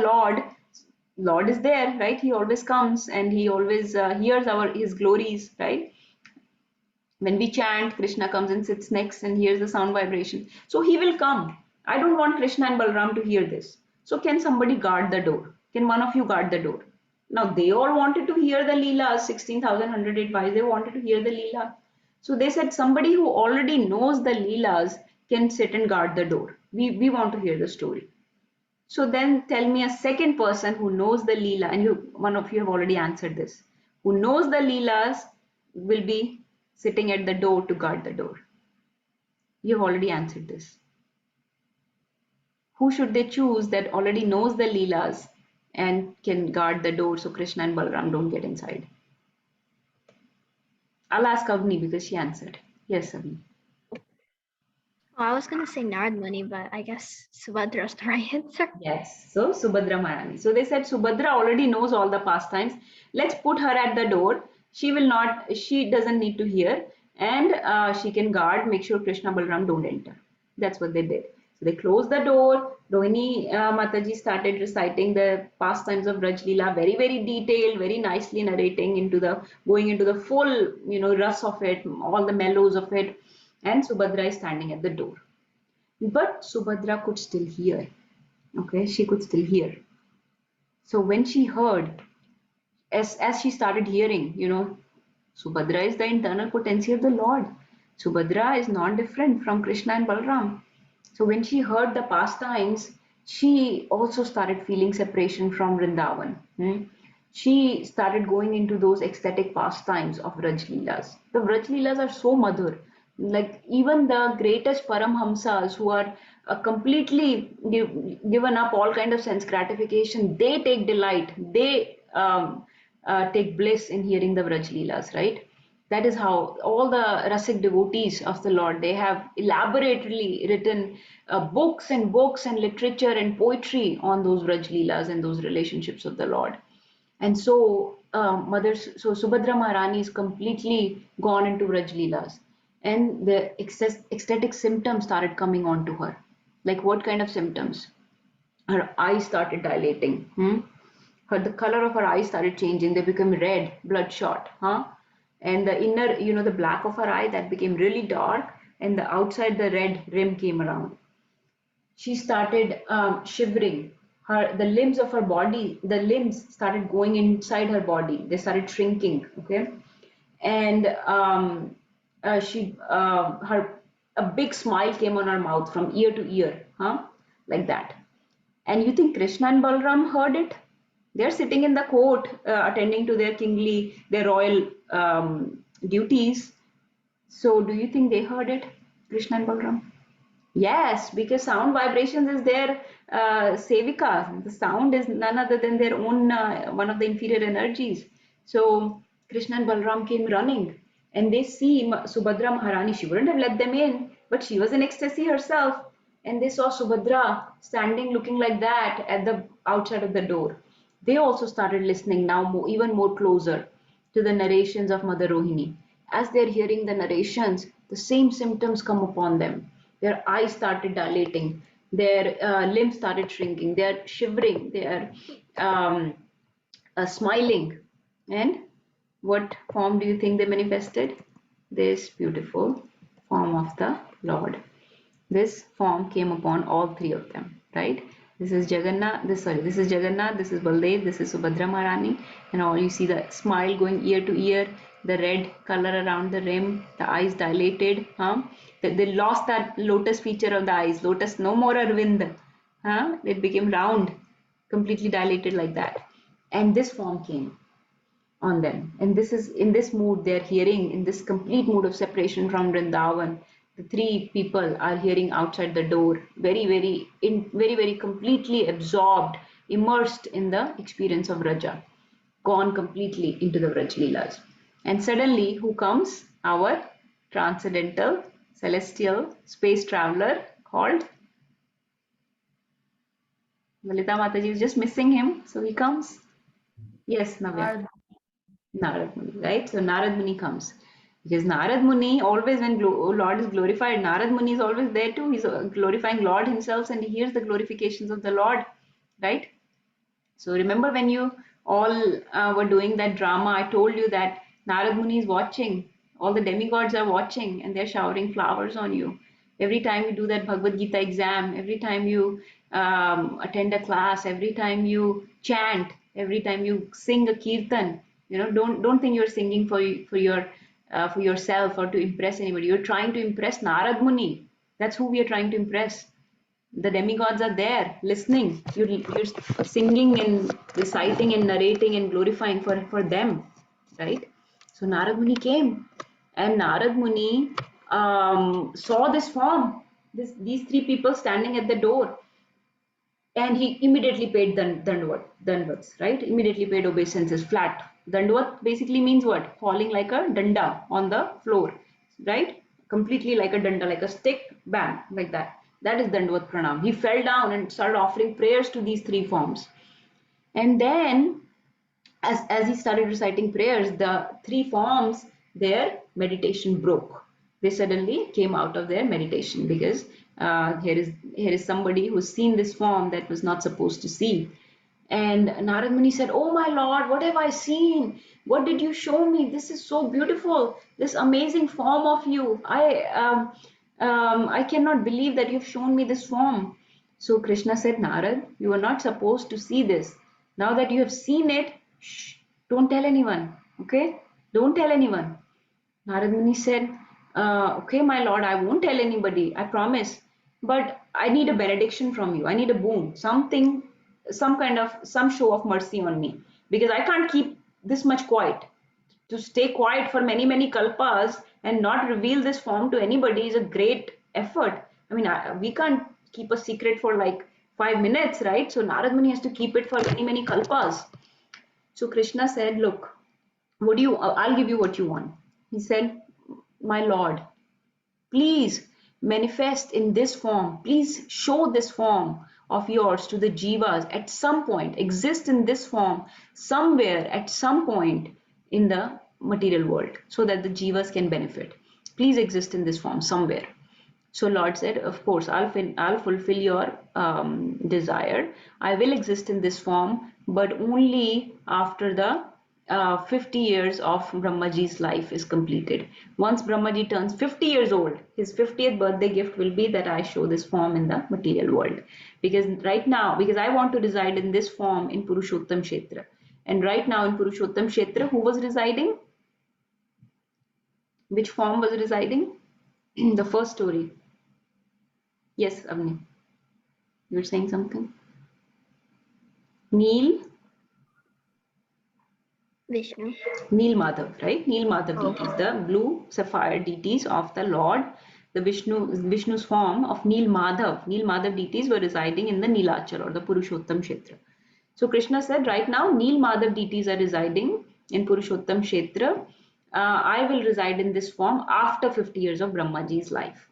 Lord is there, right? He always comes and he always hears his glories, right? When we chant, Krishna comes and sits next and hears the sound vibration. So he will come. I don't want Krishna and Balram to hear this. So can somebody guard the door? Can one of you guard the door? Now they all wanted to hear the Leela, 16,108 wise. They wanted to hear the Leela. So they said somebody who already knows the Leelas can sit and guard the door. We want to hear the story. So then tell me a second person who knows the Leela, and one of you have already answered this, who knows the Leelas will be sitting at the door to guard the door. You have already answered this. Who should they choose that already knows the Leelas and can guard the door so Krishna and Balram don't get inside? I'll ask Avni because she answered. Yes, Avni. Oh, I was gonna say Narad Muni, but I guess Subhadra's the right answer. Yes, so Subhadra Maharani. So they said Subhadra already knows all the pastimes. Let's put her at the door. She doesn't need to hear, and she can guard, make sure Krishna Balram don't enter. That's what they did. So they closed the door. Rohini Mataji started reciting the pastimes of Braj Leela, very, very detailed, very nicely narrating going into the full, rus of it, all the mellows of it. And Subhadra is standing at the door. But Subhadra could still hear. Okay, she could still hear. So when she heard, as she started hearing, Subhadra is the internal potency of the Lord. Subhadra is not different from Krishna and Balram. So when she heard the pastimes, she also started feeling separation from Vrindavan. She started going into those ecstatic pastimes of Vraj Leelas. The Vraj Leelas are so madhur. Like even the greatest Paramhamsas who are completely given up all kind of sense gratification, they take delight. They take bliss in hearing the Vraj Leelas, right? That is how all the Rasik devotees of the Lord, they have elaborately written books and books and literature and poetry on those Vraj Leelas and those relationships of the Lord. And so, so Subhadra Maharani is completely gone into Vraj Leelas. And the ecstatic symptoms started coming on to her. Like what kind of symptoms? Her eyes started dilating. The color of her eyes started changing. They became red, bloodshot. And the inner, the black of her eye, that became really dark. And the outside, the red rim came around. She started shivering. The limbs of her body, the limbs started going inside her body. They started shrinking. Okay, and a big smile came on her mouth from ear to ear, like that. And you think Krishna and Balram heard it? They're sitting in the court, attending to their royal duties. So, do you think they heard it, Krishna and Balram? Yes, because sound vibrations is their sevika. The sound is none other than their own one of the inferior energies. So Krishna and Balram came running, and they see Subhadra Maharani. She wouldn't have let them in, but she was in ecstasy herself, and they saw Subhadra standing looking like that at the outside of the door. They also started listening now even more closer to the narrations of Mother Rohini. As they're hearing the narrations, the same symptoms come upon them. Their eyes started dilating, their limbs started shrinking, they're shivering, they're smiling. And what form do you think they manifested? This beautiful form of the Lord. This form came upon all three of them, right? This is Jagannath, this is Jagannath, this is Baldev, this is Subhadra Maharani, and all you see the smile going ear to ear, the red color around the rim, the eyes dilated, they lost that lotus feature of the eyes, lotus, no more Arvind, it became round, completely dilated like that. And this form came on them. And this is in this mood they're hearing, in this complete mood of separation from Vrindavan. The three people are hearing outside the door, very completely absorbed, immersed in the experience of Raja, gone completely into the Vraj Leelas. And suddenly, who comes? Our transcendental, celestial space traveler called Lalita Mataji is just missing him, so he comes. Yes, Navya. Narad Muni, right? So Narad Muni comes. Because Narad Muni, always when Lord is glorified, Narad Muni is always there too. He's glorifying Lord himself and he hears the glorifications of the Lord, right? So remember when you all were doing that drama, I told you that Narad Muni is watching. All the demigods are watching and they're showering flowers on you. Every time you do that Bhagavad Gita exam, every time you attend a class, every time you chant, every time you sing a kirtan, don't think you're singing for your for yourself or to impress anybody. You're trying to impress Narad Muni. That's who we are trying to impress. The demigods are there listening. You're singing and reciting and narrating and glorifying for them, right? So Narad Muni came, and Narad Muni saw this form, these three people standing at the door, and he immediately paid dandavats, right? Immediately paid obeisances, flat. Dandavat basically means what? Falling like a danda on the floor, right? Completely like a danda, like a stick, bam, like that. That is dandavat pranam. He fell down and started offering prayers to these three forms. And then as he started reciting prayers, the three forms, their meditation broke. They suddenly came out of their meditation because here is somebody who's seen this form that was not supposed to see. And Narad Muni said, "Oh my Lord, what have I seen? What did you show me? This is so beautiful. This amazing form of you. I cannot believe that you've shown me this form." So Krishna said, "Narad, you are not supposed to see this. Now that you have seen it, shh, don't tell anyone. Okay? Don't tell anyone." Narad Muni said, "Okay, my lord, I won't tell anybody, I promise. But I need a benediction from you. I need a boon, something, some show of mercy on me, because I can't keep this much quiet. To stay quiet for many, many kalpas and not reveal this form to anybody is a great effort. I mean, we can't keep a secret for like 5 minutes, right? So Narad Muni has to keep it for many, many kalpas." So Krishna said, "Look, I'll give you what you want." He said, "My Lord, please manifest in this form. Please show this form of yours to the jivas at some point. Exist in this form somewhere at some point in the material world so that the jivas can benefit. Please exist in this form somewhere." So Lord said, "Of course, I'll fulfill your desire. I will exist in this form, but only after the 50 years of Brahmaji's life is completed. Once Brahmaji turns 50 years old, his 50th birthday gift will be that I show this form in the material world. Because I want to reside in this form in Purushottam Kshetra. And right now in Purushottam Kshetra, who was residing? Which form was residing? The first story. Yes, Avni. You were saying something? Neel Vishnu. Madhav, right? Neel Madhav deities, the blue sapphire deities of the Lord, the Vishnu's form of Neel Madhav. Neel Madhav deities were residing in the Nilachal or the Purushottam Kshetra. So Krishna said, right now Neel Madhav deities are residing in Purushottam Kshetra. I will reside in this form after 50 years of Brahmaji's life.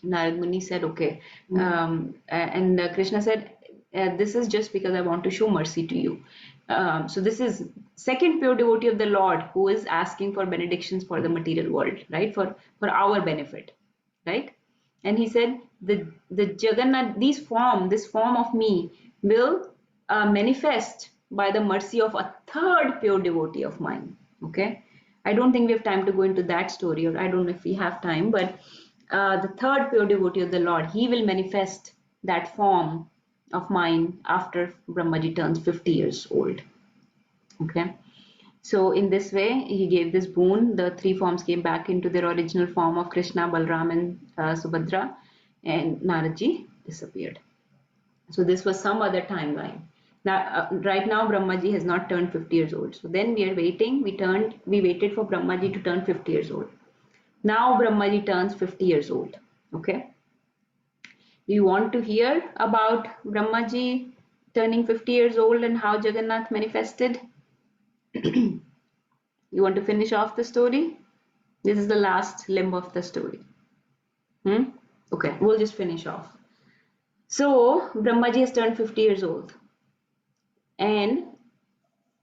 Narad Muni said, "Okay." And Krishna said, "This is just because I want to show mercy to you." So this is second pure devotee of the Lord who is asking for benedictions for the material world, right? For our benefit, right? And he said, the Jagannath, this form of me will manifest by the mercy of a third pure devotee of mine. Okay. I don't think we have time to go into that story, or I don't know if we have time, but the third pure devotee of the Lord, he will manifest that form of mine after Brahmaji turns 50 years old. Okay. So in this way, he gave this boon. The three forms came back into their original form of Krishna, Balram, and Subhadra, and Naradji disappeared. So this was some other timeline. Now, right now, Brahmaji has not turned 50 years old. So then we are waiting. We waited for Brahmaji to turn 50 years old. Now Brahmaji turns 50 years old. Okay. Do you want to hear about Brahmaji turning 50 years old and how Jagannath manifested? You want to finish off the story? This is the last limb of the story. Okay, we'll just finish off. So Brahmaji has turned 50 years old. And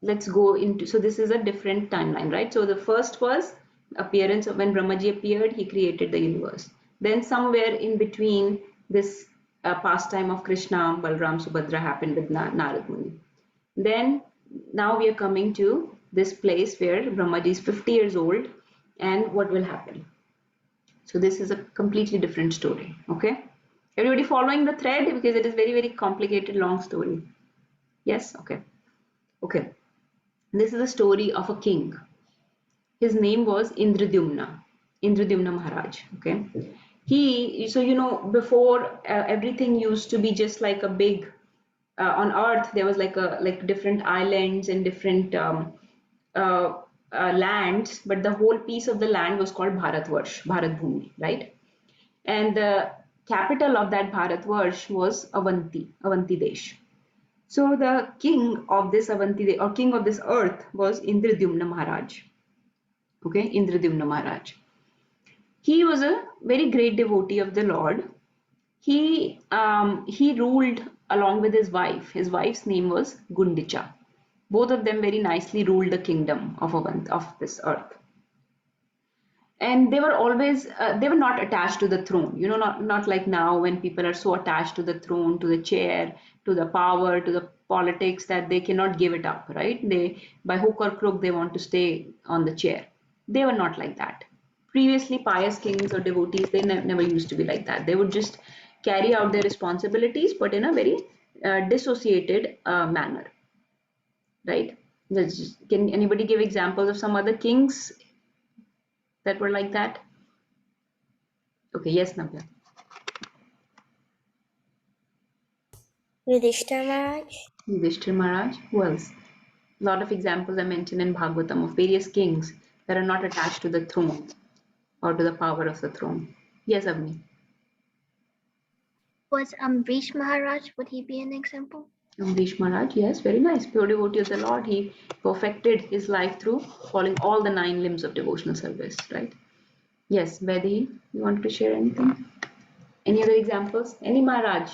let's go into, so this is a different timeline, right? So the first was appearance of when Brahmaji appeared, he created the universe. Then somewhere in between this pastime of Krishna, Balram, Subhadra happened with Narad Muni. Then now we are coming to this place where Brahmaji is 50 years old and what will happen. So this is a completely different story. Okay. Everybody following the thread, because it is very, very complicated, long story. Yes. Okay. Okay. This is the story of a king. his name was Indradyumna Maharaj. Okay, so before everything used to be just like a big on earth there was like different islands and different uh, lands, but the whole piece of the land was called Bharat Bhumi, right? And the capital of that Bharatvarsh was Avanti Desh. So the king of this Avanti or king of this earth was Indradyumna Maharaj. Okay, Indradyumna Maharaj. He was a very great devotee of the Lord. He ruled along with his wife. His wife's name was Gundicha. Both of them very nicely ruled the kingdom of this earth. And they were always they were not attached to the throne, not like now when people are so attached to the throne, to the chair, to the power, to the politics that they cannot give it up, right? They by hook or crook they want to stay on the chair. They were not like that. Previously pious kings or devotees, they never used to be like that. They would just carry out their responsibilities but in a very dissociated manner, right? Can anybody give examples of some other kings that were like that? Okay, yes, Navya. Yudhishthira Maharaj. Yudhishthir Maharaj. Who else? A lot of examples are mentioned in Bhagavatam of various kings that are not attached to the throne or to the power of the throne. Yes, Avni. Was Amrish Maharaj, would he be an example? Amrish Maharaj, yes, very nice. Pure devotee of the Lord. He perfected his life through following all the 9 limbs of devotional service, right? Yes, Vedi, you wanted to share anything? Any other examples? Any Maharaj?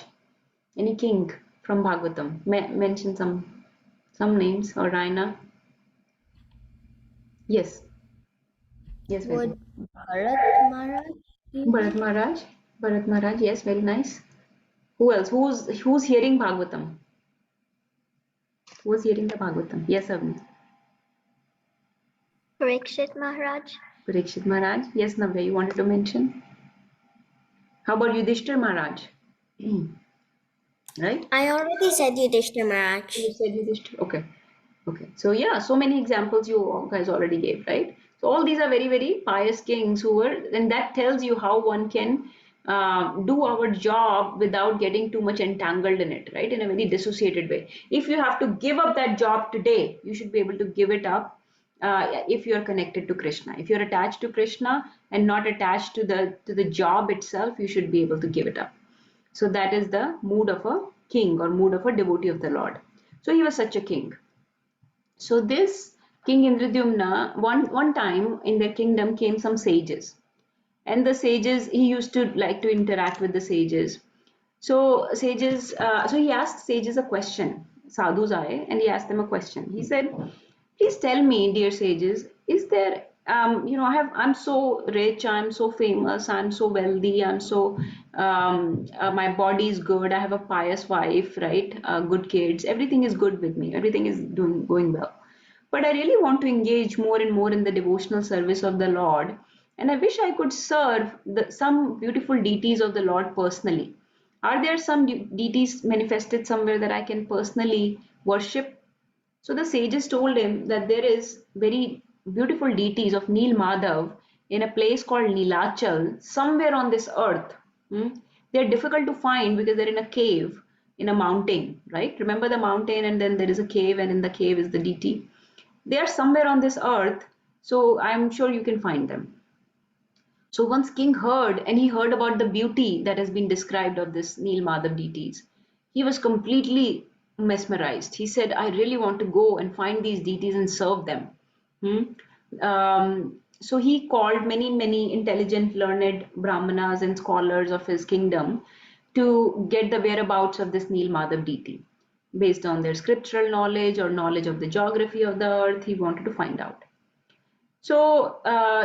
Any king from Bhagavatam? Mention some names or Raina. Yes. Yes, Vedi. Would Bharat Maharaj be Bharat one? Maharaj. Bharat Maharaj, yes, very nice. Who else? Who's hearing Bhagavatam? Who's hearing the Bhagavatam? Yes, Avni. Parikshit Maharaj? Parikshit Maharaj. Yes, Navya, you wanted to mention? How about Yudhishthir Maharaj? Right? I already said Yudhishthira Maharaj. You said Yudhishthir. Okay. Okay. So yeah, so many examples you guys already gave, right? So all these are very, very pious kings who were, and that tells you how one can do our job without getting too much entangled in it, right? In a very dissociated way. If you have to give up that job today, you should be able to give it up if you are connected to Krishna. If you're attached to Krishna and not attached to the job itself, you should be able to give it up. So that is the mood of a king or mood of a devotee of the Lord. So he was such a king. So this King Indradyumna, one time in their kingdom came some sages, and the sages he used to like to interact with the sages. So so he asked sages a question. Sadhus aaye, and he asked them a question. He said, "Please tell me, dear sages, is there I'm so rich, I'm so famous, I'm so wealthy, I'm so my body is good, I have a pious wife, right? Good kids, everything is good with me, everything is going well. But I really want to engage more and more in the devotional service of the Lord, and I wish I could serve some beautiful deities of the Lord personally. Are there some deities manifested somewhere that I can personally worship?" So the sages told him that there is very beautiful deities of Neel Madhav in a place called Nilachal, somewhere on this earth. Hmm? They're difficult to find because they're in a cave, in a mountain, right? Remember the mountain, and then there is a cave, and in the cave is the deity. They are somewhere on this earth, so I'm sure you can find them. So once king heard, and he heard about the beauty that has been described of this Neel Madhav deities, he was completely mesmerized. He said, "I really want to go and find these deities and serve them." Hmm? So he called many intelligent, learned brahmanas and scholars of his kingdom to get the whereabouts of this Neel Madhav deity. Based on their scriptural knowledge or knowledge of the geography of the earth, he wanted to find out. So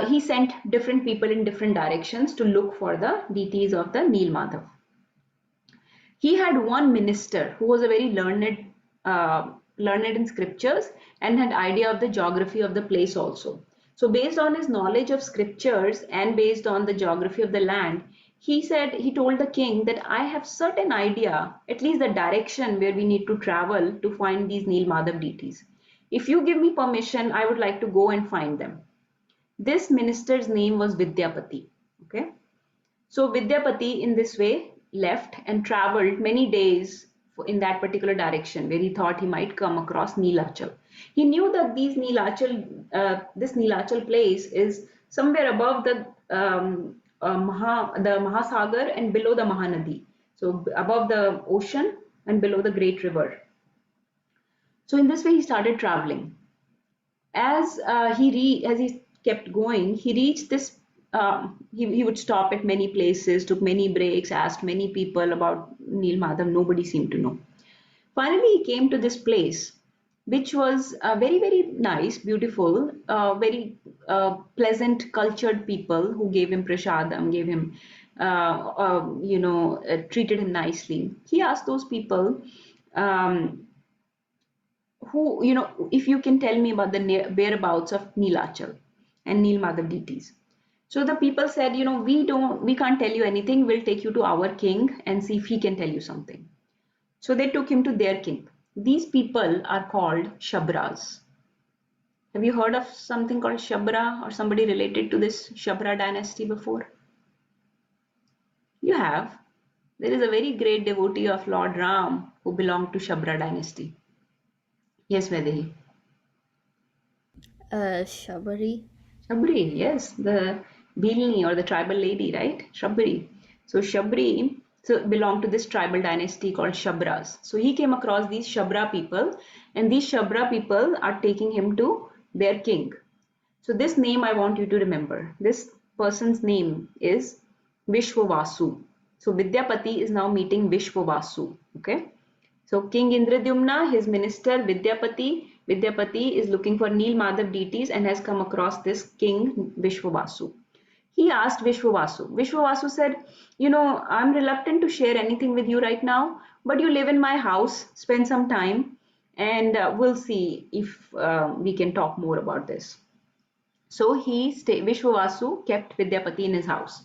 he sent different people in different directions to look for the deities of the Neel Madhav. He had one minister who was a very learned in scriptures and had idea of the geography of the place also. So based on his knowledge of scriptures and based on the geography of the land, he told the king that I have certain idea, at least the direction where we need to travel to find these Neel Madhav deities. If you give me permission, I would like to go and find them. This minister's name was Vidyapati. Okay. So Vidyapati in this way left and traveled many days in that particular direction where he thought he might come across Neelachal. He knew that this Neelachal place is somewhere above the Mahasagar and below the Mahanadi. So above the ocean and below the great river. So in this way he started traveling. As he kept going, he reached this. He would stop at many places, took many breaks, asked many people about Neel Madhav. Nobody seemed to know. Finally, he came to this place, which was very, very nice, beautiful, very pleasant, cultured people who gave him prasadam, gave him, treated him nicely. He asked those people, um, if you can tell me about the whereabouts of Neelachal and Neel Madhav deities. So the people said, we can't tell you anything. We'll take you to our king and see if he can tell you something. So they took him to their king. These people are called Shabras. Have you heard of something called Shabra or somebody related to this Shabra dynasty before? You have. There is a very great devotee of Lord Ram who belonged to Shabra dynasty. Yes, Vedehi. Shabari. Shabri, yes, the Bhilni or the tribal lady, right? Shabri. So Shabri belonged to this tribal dynasty called Shabras. So he came across these Shabra people, and these Shabra people are taking him to their king. So this name I want you to remember. This person's name is Vishwavasu. So Vidyapati is now meeting Vishwavasu. Okay. So King Indradyumna, his minister Vidyapati is looking for Neel Madhav deities and has come across this king Vishwavasu. He asked Vishwavasu. Vishwavasu said, I'm reluctant to share anything with you right now, but you live in my house, spend some time, and we'll see if we can talk more about this. So Vishwavasu kept Vidyapati in his house.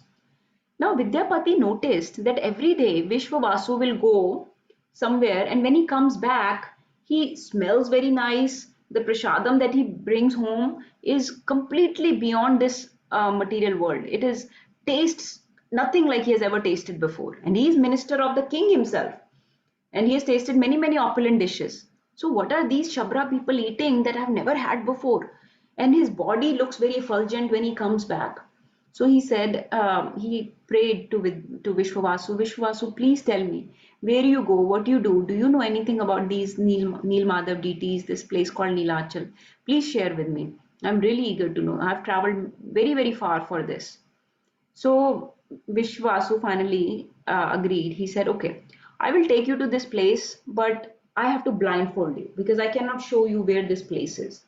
Now Vidyapati noticed that every day Vishwavasu will go somewhere, and when he comes back, he smells very nice. The prasadam that he brings home is completely beyond this material world. It is tastes nothing like he has ever tasted before. And he is minister of the king himself. And he has tasted many, many opulent dishes. So what are these Shabra people eating that I've never had before? And his body looks very effulgent when he comes back. So he said, he prayed to Vishwavasu, Vishwavasu, please tell me, where you go, what you do you know anything about these Neel Madhav deities, this place called Neelachal? Please share with me. I'm really eager to know. I've traveled very, very far for this. So Vishwasu finally agreed. He said, okay, I will take you to this place, but I have to blindfold you because I cannot show you where this place is.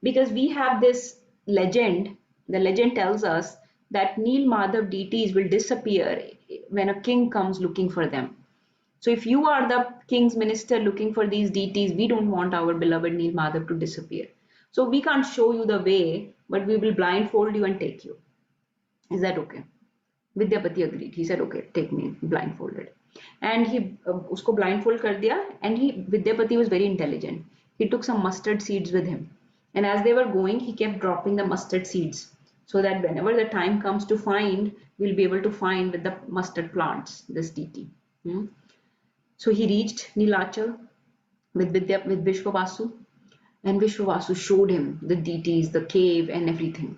Because we have this legend, the legend tells us that Neel Madhav deities will disappear when a king comes looking for them. So if you are the king's minister looking for these deities, we don't want our beloved Neel Madhav to disappear. So we can't show you the way, but we will blindfold you and take you. Is that okay? Vidyapati agreed. He said, okay, take me blindfolded. And he usko blindfold kar diya, and Vidyapati was very intelligent. He took some mustard seeds with him. And as they were going, he kept dropping the mustard seeds so that whenever the time comes to find, we'll be able to find with the mustard plants this deity. So he reached Neelachal with Vishwavasu, and Vishwavasu showed him the deities, the cave and everything,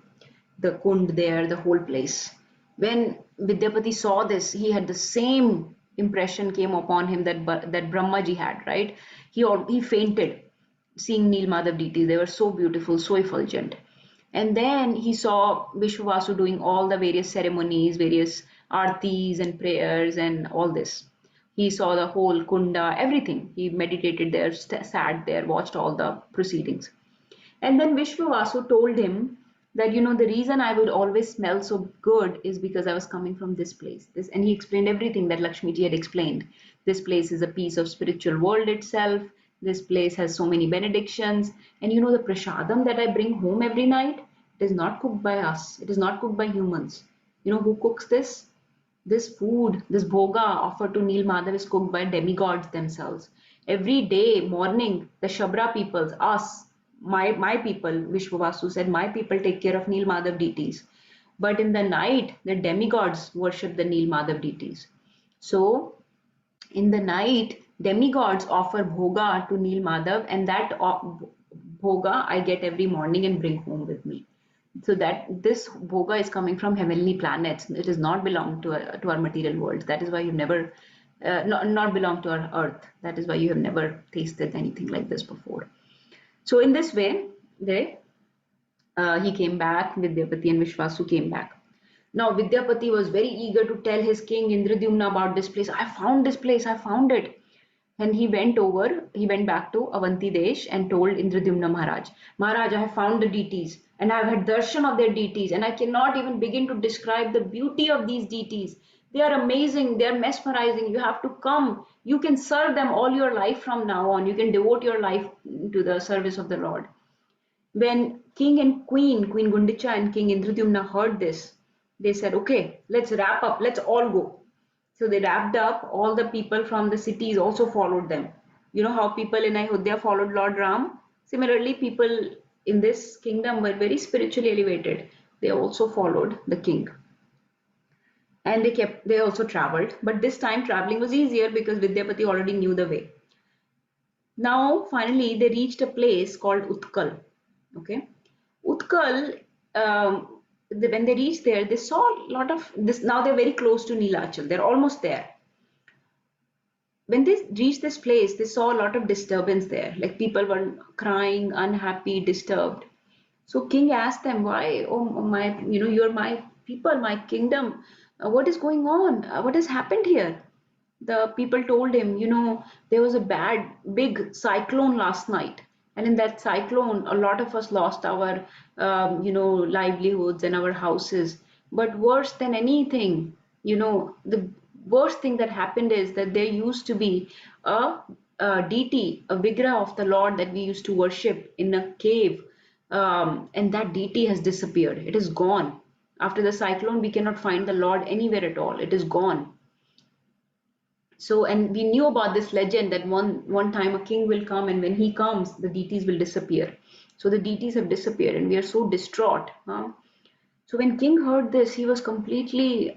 the kund there, the whole place. When Vidyapati saw this, he had the same impression came upon him that Brahmaji had, right? He fainted seeing Neel Madhav deities. They were so beautiful, so effulgent. And then he saw Vishwavasu doing all the various ceremonies, various artis and prayers and all this. He saw the whole kunda, everything. He meditated there, sat there, watched all the proceedings. And then Vishwavasu told him that, the reason I would always smell so good is because I was coming from this place. And he explained everything that Lakshmiji had explained. This place is a piece of spiritual world itself. This place has so many benedictions. And the prasadam that I bring home every night, it is not cooked by us. It is not cooked by humans. Who cooks this? This food, this bhoga offered to Neel Madhav is cooked by demigods themselves. Every day, morning, the Shabra peoples, us, my people, Vishwavasu said, my people take care of Nil Madhav deities. But in the night, the demigods worship the Nil Madhav deities. So in the night, demigods offer bhoga to Nil Madhav, and that bhoga I get every morning and bring home with me. So that this bhoga is coming from heavenly planets. It does not belong to our material world. That is why you've never, not belong to our earth. That is why you have never tasted anything like this before. So in this way, he came back, Vidyapati and Vishwasu came back. Now Vidyapati was very eager to tell his king Indradyumna about this place. I found this place, I found it. And he went back to Avanti Desh and told Indradyumna Maharaj, Maharaj, I have found the deities and I have had darshan of their deities, and I cannot even begin to describe the beauty of these deities. They are amazing, they are mesmerizing. You have to come. You can serve them all your life from now on. You can devote your life to the service of the Lord. When King and Queen Gundicha and King Indradyumna heard this, they said, okay, let's wrap up, let's all go. So they wrapped up, all the people from the cities also followed them. You know how people in Ayodhya followed Lord Ram? Similarly, people in this kingdom were very spiritually elevated. They also followed the king. And they also traveled. But this time traveling was easier because Vidyapati already knew the way. Now, finally, they reached a place called Utkal. Okay, Utkal. When they reached there, they saw a lot of this. Now they're very close to Nilachal. They're almost there. When they reached this place, they saw a lot of disturbance there. Like people were crying, unhappy, disturbed. So King asked them, "Why? Oh my, you're my people, my kingdom. What is going on? What has happened here?" The people told him, there was a big cyclone last night. And in that cyclone, a lot of us lost our, livelihoods and our houses. But worse than anything, the worst thing that happened is that there used to be a deity, a vigraha of the Lord that we used to worship in a cave. And that deity has disappeared. It is gone. After the cyclone, we cannot find the Lord anywhere at all. It is gone. So, and we knew about this legend that one time a king will come, and when he comes, the deities will disappear. So the deities have disappeared, and we are so distraught. So when king heard this, he was completely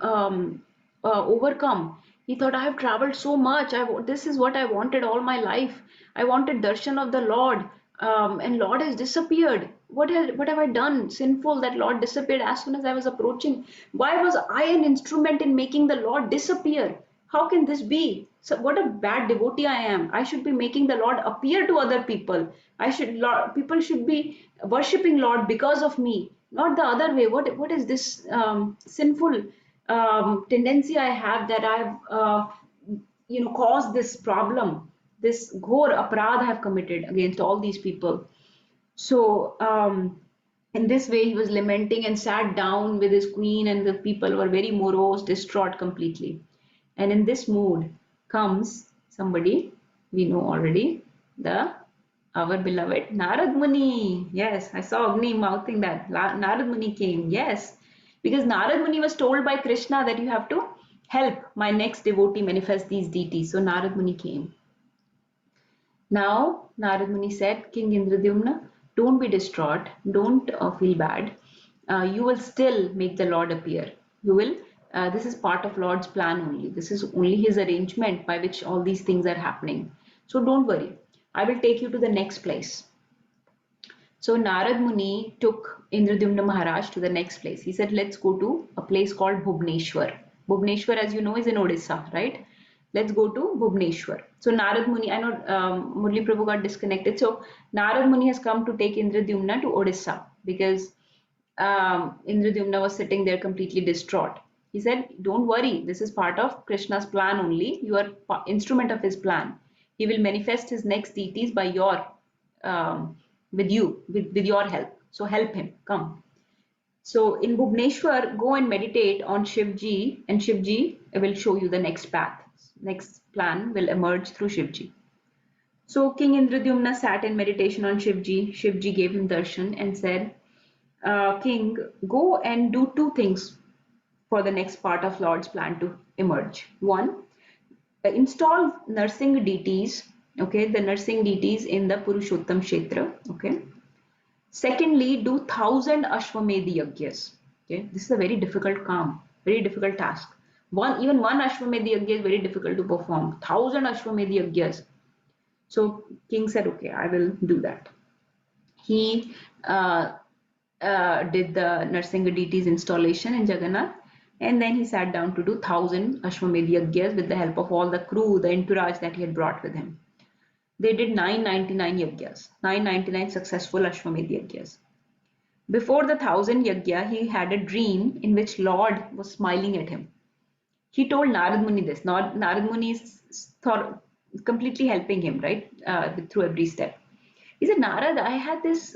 overcome. He thought, I have traveled so much. This is what I wanted all my life. I wanted darshan of the Lord, and Lord has disappeared. What have I done sinful that Lord disappeared as soon as I was approaching? Why was I an instrument in making the Lord disappear? How can this be? So what a bad devotee I am. I should be making the Lord appear to other people. People should be worshipping Lord because of me, not the other way. What is this sinful tendency I have that I've caused this problem, this ghor aparadh I have committed against all these people. So in this way, he was lamenting and sat down with his queen, and the people were very morose, distraught completely. And in this mood comes somebody we know already, our beloved Narad Muni. Yes, I saw Agni mouthing that. Narad Muni came. Yes, because Narad Muni was told by Krishna that you have to help my next devotee manifest these deities. So Narad Muni came. Now Narad Muni said, King Indradyumna, don't be distraught. Don't feel bad. You will still make the Lord appear. You will. This is part of Lord's plan only. This is only his arrangement by which all these things are happening. So don't worry. I will take you to the next place. So Narad Muni took Indradyumna Maharaj to the next place. He said, let's go to a place called Bhubneshwar. Bhubneshwar, as you know, is in Odisha, right? Let's go to Bhubneshwar. So Narad Muni, I know Murli Prabhu got disconnected. So Narad Muni has come to take Indradyumna to Odisha because Indradyumna was sitting there completely distraught. He said, don't worry, this is part of Krishna's plan only. You are instrument of his plan. He will manifest his next deities by with your help. So help him, come. So in Bhubneshwar, go and meditate on Shivji, and Shivji will show you the next path. Next plan will emerge through Shivji. So King Indradyumna sat in meditation on Shivji. Shivji gave him darshan and said, King, go and do two things for the next part of Lord's plan to emerge. One, install nursing deities, okay, the nursing deities in the Purushottam Kshetra, okay. Secondly, do 1,000 Ashwamedh Yagyas. Okay, this is a very difficult काम, very difficult task. Even one Ashwamedh Yagya is very difficult to perform. 1,000 Ashwamedh Yagyas. So king said, okay, I will do that. He did the Narsingha deity's installation in Jagannath, and then he sat down to do 1,000 Ashwamedh Yagyas with the help of all the crew, the entourage that he had brought with him. They did 999 yagyas, 999 successful Ashwamedh yagyas. Before the 1,000 yagya, he had a dream in which Lord was smiling at him. He told Narad Muni this. Narad Muni is completely helping him, right, through every step. He said, Narad, I had this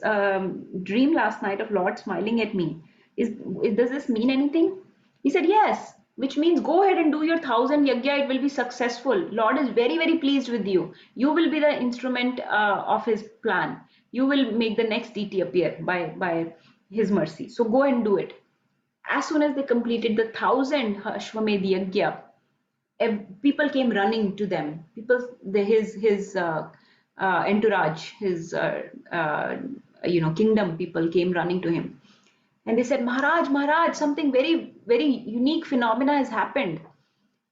dream last night of Lord smiling at me. Does this mean anything? He said, yes, which means go ahead and do your 1,000 yagya. It will be successful. Lord is very, very pleased with you. You will be the instrument of his plan. You will make the next deity appear by his mercy. So go and do it. As soon as they completed the 1,000 Ashwamedh yagya, people came running to them. His entourage, his kingdom people came running to him, and they said, Maharaj, Maharaj, something very very unique phenomena has happened.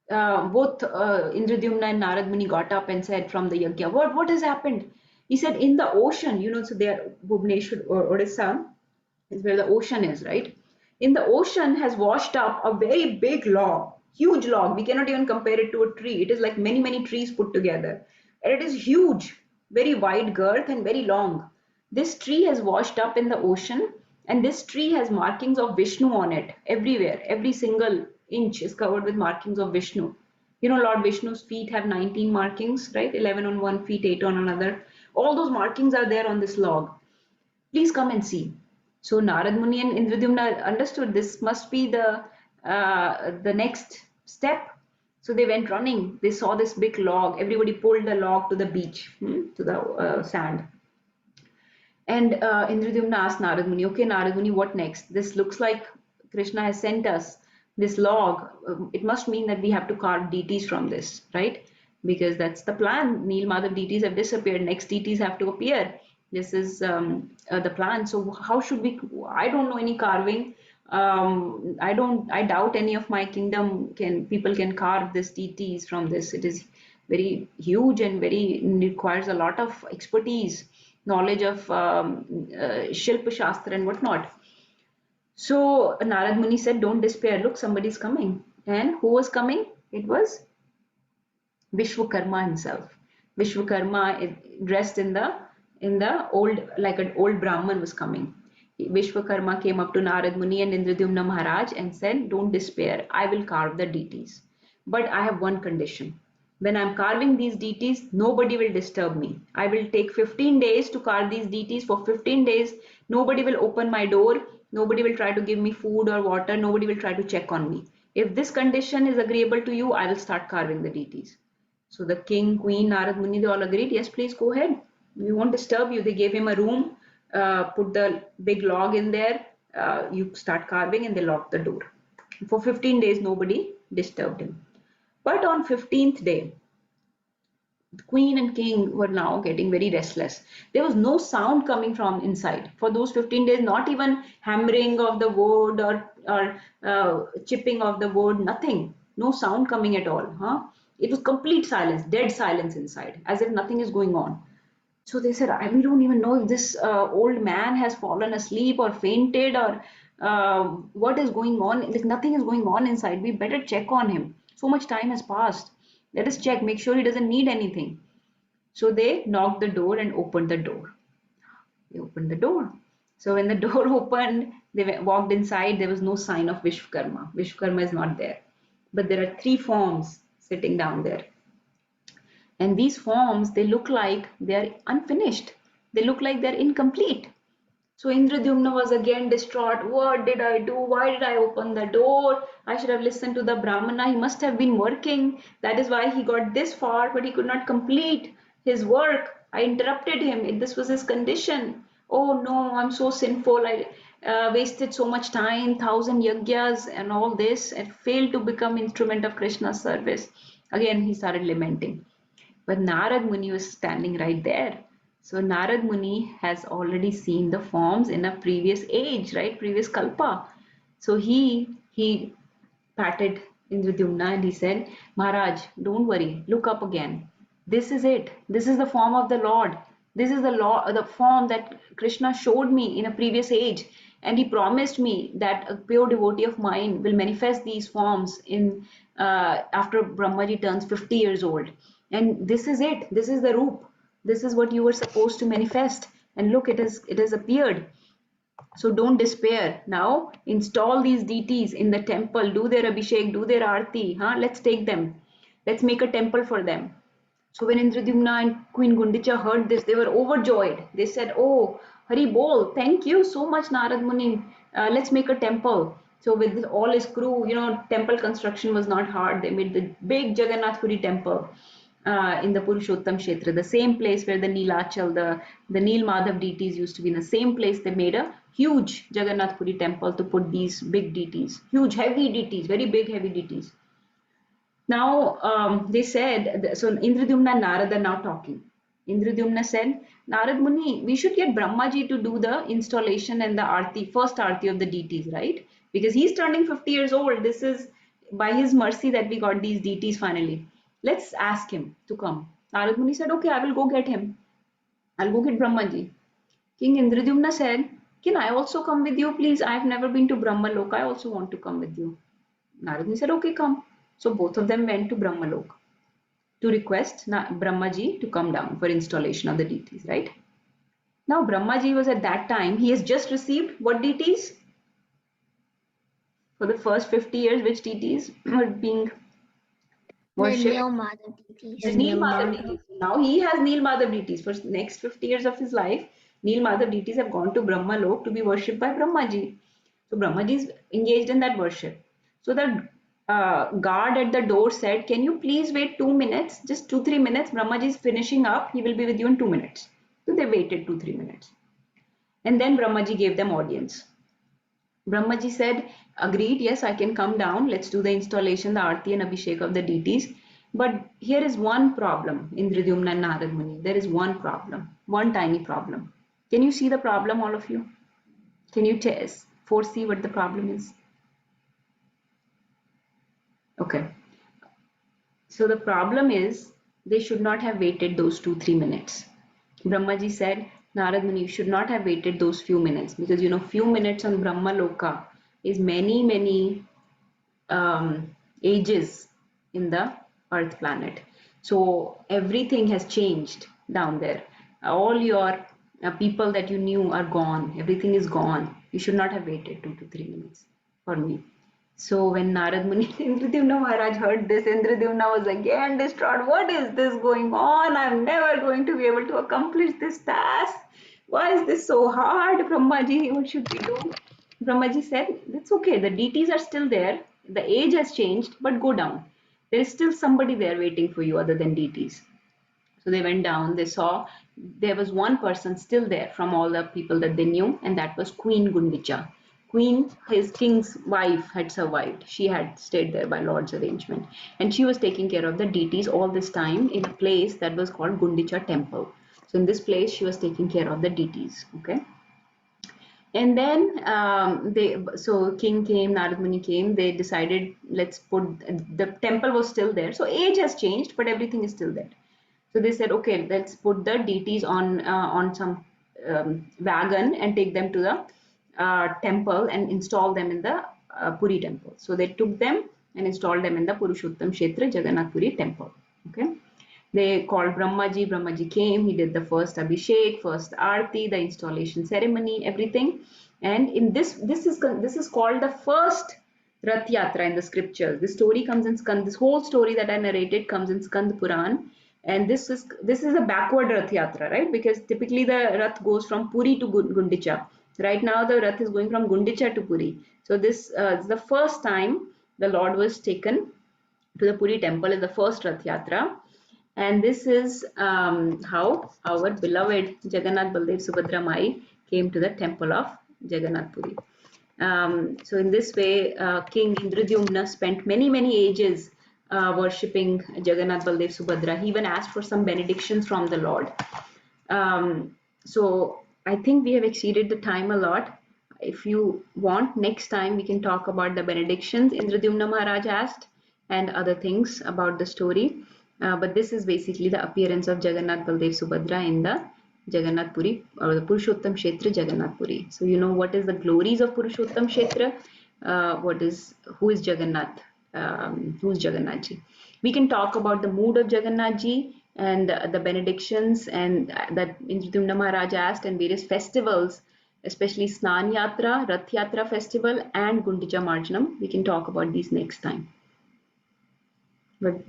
Both Indradyumna and Narad Muni got up and said from the yagya, what has happened? He said, in the ocean, so there, Bhubaneswar or Odisha is where the ocean is, right? In the ocean has washed up a very big log, huge log. We cannot even compare it to a tree. It is like many, many trees put together. And it is huge, very wide girth and very long. This tree has washed up in the ocean, and this tree has markings of Vishnu on it everywhere. Every single inch is covered with markings of Vishnu. Lord Vishnu's feet have 19 markings, right? 11 on one feet, 8 on another. All those markings are there on this log. Please come and see. So Narad Muni and Indradyumna understood this must be the next step. So they went running. They saw this big log. Everybody pulled the log to the beach, to the sand. And Indradyumna asked Narad Muni, okay, Narad Muni, what next? This looks like Krishna has sent us this log. It must mean that we have to carve deities from this, right? Because that's the plan. Neel Madhav deities have disappeared. Next deities have to appear. This is the plan. So how should we? I don't know any carving. I doubt any of my kingdom people can carve these deities from this. It is very huge and requires a lot of expertise, knowledge of Shilpa Shastra and whatnot. So Narad Muni said, don't despair. Look, somebody's coming. And who was coming? It was Vishwakarma himself. Vishwakarma dressed in the old, like an old Brahman was coming. Vishwakarma came up to Narad Muni and Indradyumna Maharaj and said, don't despair, I will carve the deities. But I have one condition. When I'm carving these deities, nobody will disturb me. I will take 15 days to carve these deities. For 15 days, nobody will open my door. Nobody will try to give me food or water. Nobody will try to check on me. If this condition is agreeable to you, I will start carving the deities. So the king, queen, Narad Muni, they all agreed, yes, please go ahead. We won't disturb you. They gave him a room, put the big log in there, you start carving, and they locked the door. For 15 days, nobody disturbed him. But on 15th day, the queen and king were now getting very restless. There was no sound coming from inside. For those 15 days, not even hammering of the wood or chipping of the wood, nothing. No sound coming at all. It was complete silence, dead silence inside, as if nothing is going on. So they said, we don't even know if this old man has fallen asleep or fainted or what is going on. Like nothing is going on inside. We better check on him. So much time has passed. Let us check, make sure he doesn't need anything. So they knocked the door and opened the door. They opened the door. So when the door opened, they walked inside. There was no sign of Vishwakarma. Vishwakarma is not there. But there are 3 forms sitting down there. And these forms, they look like they're unfinished. They look like they're incomplete. So Indradyumna was again distraught. What did I do? Why did I open the door? I should have listened to the Brahmana. He must have been working. That is why he got this far, but he could not complete his work. I interrupted him. This was his condition. Oh no, I'm so sinful. I wasted so much time, 1,000 yagyas and all this, and failed to become instrument of Krishna's service. Again, he started lamenting. But Narad Muni was standing right there. So Narad Muni has already seen the forms in a previous age, right? Previous kalpa. So he patted Indradyumna and he said, Maharaj, don't worry, look up again. This is it. This is the form of the Lord. This is the form that Krishna showed me in a previous age. And he promised me that a pure devotee of mine will manifest these forms in after Brahmaji turns 50 years old. And this is it. This is the roop. This is what you were supposed to manifest. And look, it has appeared. So don't despair. Now install these deities in the temple, do their abhishek, do their aarti. Huh? Let's take them. Let's make a temple for them. So when Indradyumna and Queen Gundicha heard this, they were overjoyed. They said, "Oh, Hari Bol, thank you so much, Narad Muni. Let's make a temple." So with all his crew, temple construction was not hard. They made the big Jagannath Puri temple in the Purushottam Kshetra, the same place where the Neelachal, the Neel Madhav deities used to be. In the same place, they made a huge Jagannath Puri temple to put these big deities, huge, heavy deities, very big, heavy deities. Now they said, so Indradyumna and Narada are now talking. Indradyumna said, Narad Muni, we should get Brahmaji to do the installation and the arti, first arti of the deities, right? Because he's turning 50 years old. This is by his mercy that we got these deities finally. Let's ask him to come. Narad Muni said, okay, I will go get him. I'll go get Brahmaji. King Indradyumna said, can I also come with you, please? I've never been to Brahmalok. I also want to come with you. Narad Muni said, okay, come. So both of them went to Brahmalok to request Brahmaji to come down for installation of the deities, right? Now Brahmaji was at that time, he has just received what deities? For the first 50 years, which deities were being The worshipped? Neel Madhav deities. The Neel Madhav deities. Now he has Neel Madhav deities. For the next 50 years of his life, Neel Madhav deities have gone to Brahmalok to be worshipped by Brahmaji. So Brahmaji is engaged in that worship. So the guard at the door said, can you please wait 2 minutes, just 2-3 minutes. Brahmaji is finishing up. He will be with you in 2 minutes. So they waited 2-3 minutes. And then Brahmaji gave them audience. Brahmaji said, agreed, yes, I can come down. Let's do the installation, the Aarti and Abhishek of the deities. But here is one problem, Indradyumna and Narad Muni. There is one problem, one tiny problem. Can you see the problem, all of you? Can you foresee what the problem is? Okay. So the problem is they should not have waited those 2-3 minutes. Brahmaji said, Narad Muni, you should not have waited those few minutes because few minutes on Brahma Loka is many ages in the Earth planet. So everything has changed down there. All your people that you knew are gone. Everything is gone. You should not have waited 2-3 minutes for me. So when Narad Muni, Indradyumna Maharaj heard this, Indradyumna was again distraught. What is this going on? I'm never going to be able to accomplish this task. Why is this so hard? Brahmaji, what should we do? Brahmaji said, it's okay. The deities are still there. The age has changed, but go down. There is still somebody there waiting for you other than deities. So they went down, they saw there was one person still there from all the people that they knew, and that was Queen Gundicha. His king's wife, had survived. She had stayed there by Lord's arrangement. And she was taking care of the deities all this time in a place that was called Gundicha Temple. So in this place, she was taking care of the deities. Okay. And then so king came, Narad Muni came, they decided, let's put, the temple was still there. So age has changed, but everything is still there. So they said, okay, let's put the deities on some wagon and take them to the temple and install them in the Puri temple. So they took them and installed them in the Purushottam Kshetra Jagannath Puri temple. Okay. They called Brahmaji. Brahmaji came. He did the first Abhishek, first Aarti, the installation ceremony, everything. And in this is called the first Rath Yatra in the scriptures. This story comes in Skand. This whole story that I narrated comes in Skand Puran. And this is a backward Rath Yatra, right? Because typically the Rath goes from Puri to Gundicha. Right now the Rath is going from Gundicha to Puri. So this is the first time the Lord was taken to the Puri temple in the first Rath Yatra. And this is how our beloved Jagannath Baldev Subhadra Mai came to the temple of Jagannath Puri. So in this way, King Indradyumna spent many ages worshipping Jagannath Baldev Subhadra. He even asked for some benedictions from the Lord. So I think we have exceeded the time a lot. If you want, next time we can talk about the benedictions Indradyumna Maharaj asked and other things about the story. But this is basically the appearance of Jagannath, Baldev, Subhadra in the Jagannath Puri or the Purushottam Kshetra Jagannath Puri. So you know what is the glories of Purushottam Kshetra? Who is Jagannath? Who's Jagannath Ji? We can talk about the mood of Jagannath Ji and the benedictions and that Indradyumna Maharaj asked and various festivals, especially Snan Yatra, Rath Yatra festival and Gundicha Marjanam. We can talk about these next time. But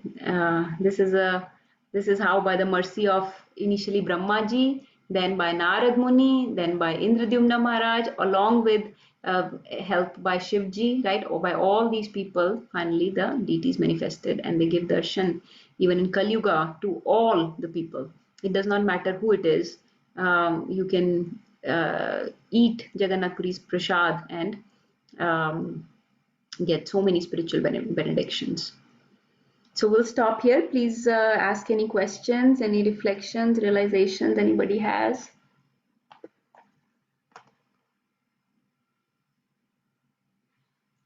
this is how by the mercy of initially Brahmaji, then by Narad Muni, then by Indradyumna Maharaj, along with help by Shivji, right? Or by all these people, finally the deities manifested and they give darshan even in Kali Yuga to all the people. It does not matter who it is. You can eat Jagannath Puri's prasad and get so many spiritual benedictions. So we'll stop here. Please ask any questions, any reflections, realizations anybody has.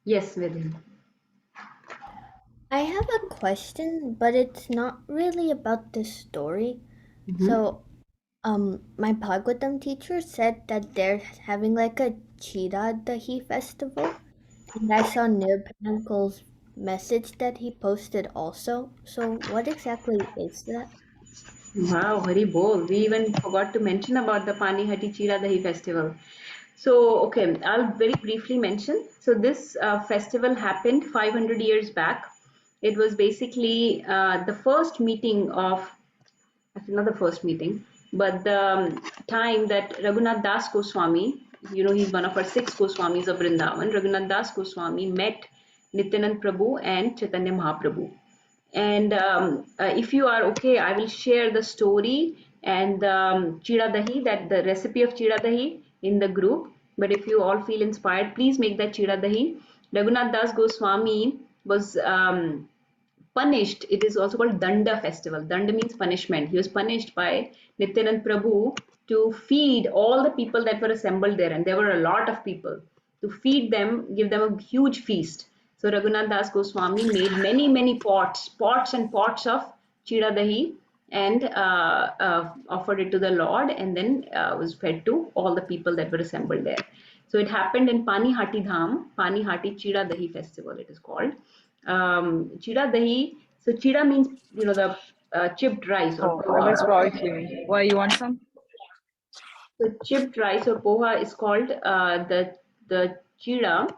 Yes, Vidhin. I have a question, but it's not really about this story. So, my Bhagavatam teacher said that they're having like a Chira Dahi festival, and I saw Nirbhay Uncle's message that he posted also. So, what exactly is that? Wow, Hari Bol. We even forgot to mention about the Pani Hati Chira Dahi festival. So, okay, I'll very briefly mention. So, this festival happened 500 years back. It was basically the first meeting of, actually not the first meeting, but the time that Raghunath Das Goswami, you know, he's one of our 6 Goswamis of Vrindavan, Raghunath Das Goswami met Nityanand Prabhu and Chaitanya Mahaprabhu. And if you are okay, I will share the story and Chira Dahi, that the recipe of Chira Dahi in the group. But if you all feel inspired, please make that Chira Dahi. Raghunath Das Goswami was punished. It is also called Danda festival. Danda means punishment. He was punished by Nityanand Prabhu to feed all the people that were assembled there, and there were a lot of people. To feed them, give them a huge feast. So Raghunath Das Goswami made many pots and pots of chira dahi, and offered it to the Lord, and then was fed to all the people that were assembled there. So it happened in Pani Hati Dham, Pani Hati Chira Dahi festival. It is called chira dahi. So chira means, you know, the chipped rice or Oh, I was poha. probably me. Why you want some? So chipped rice or poha is called the chira.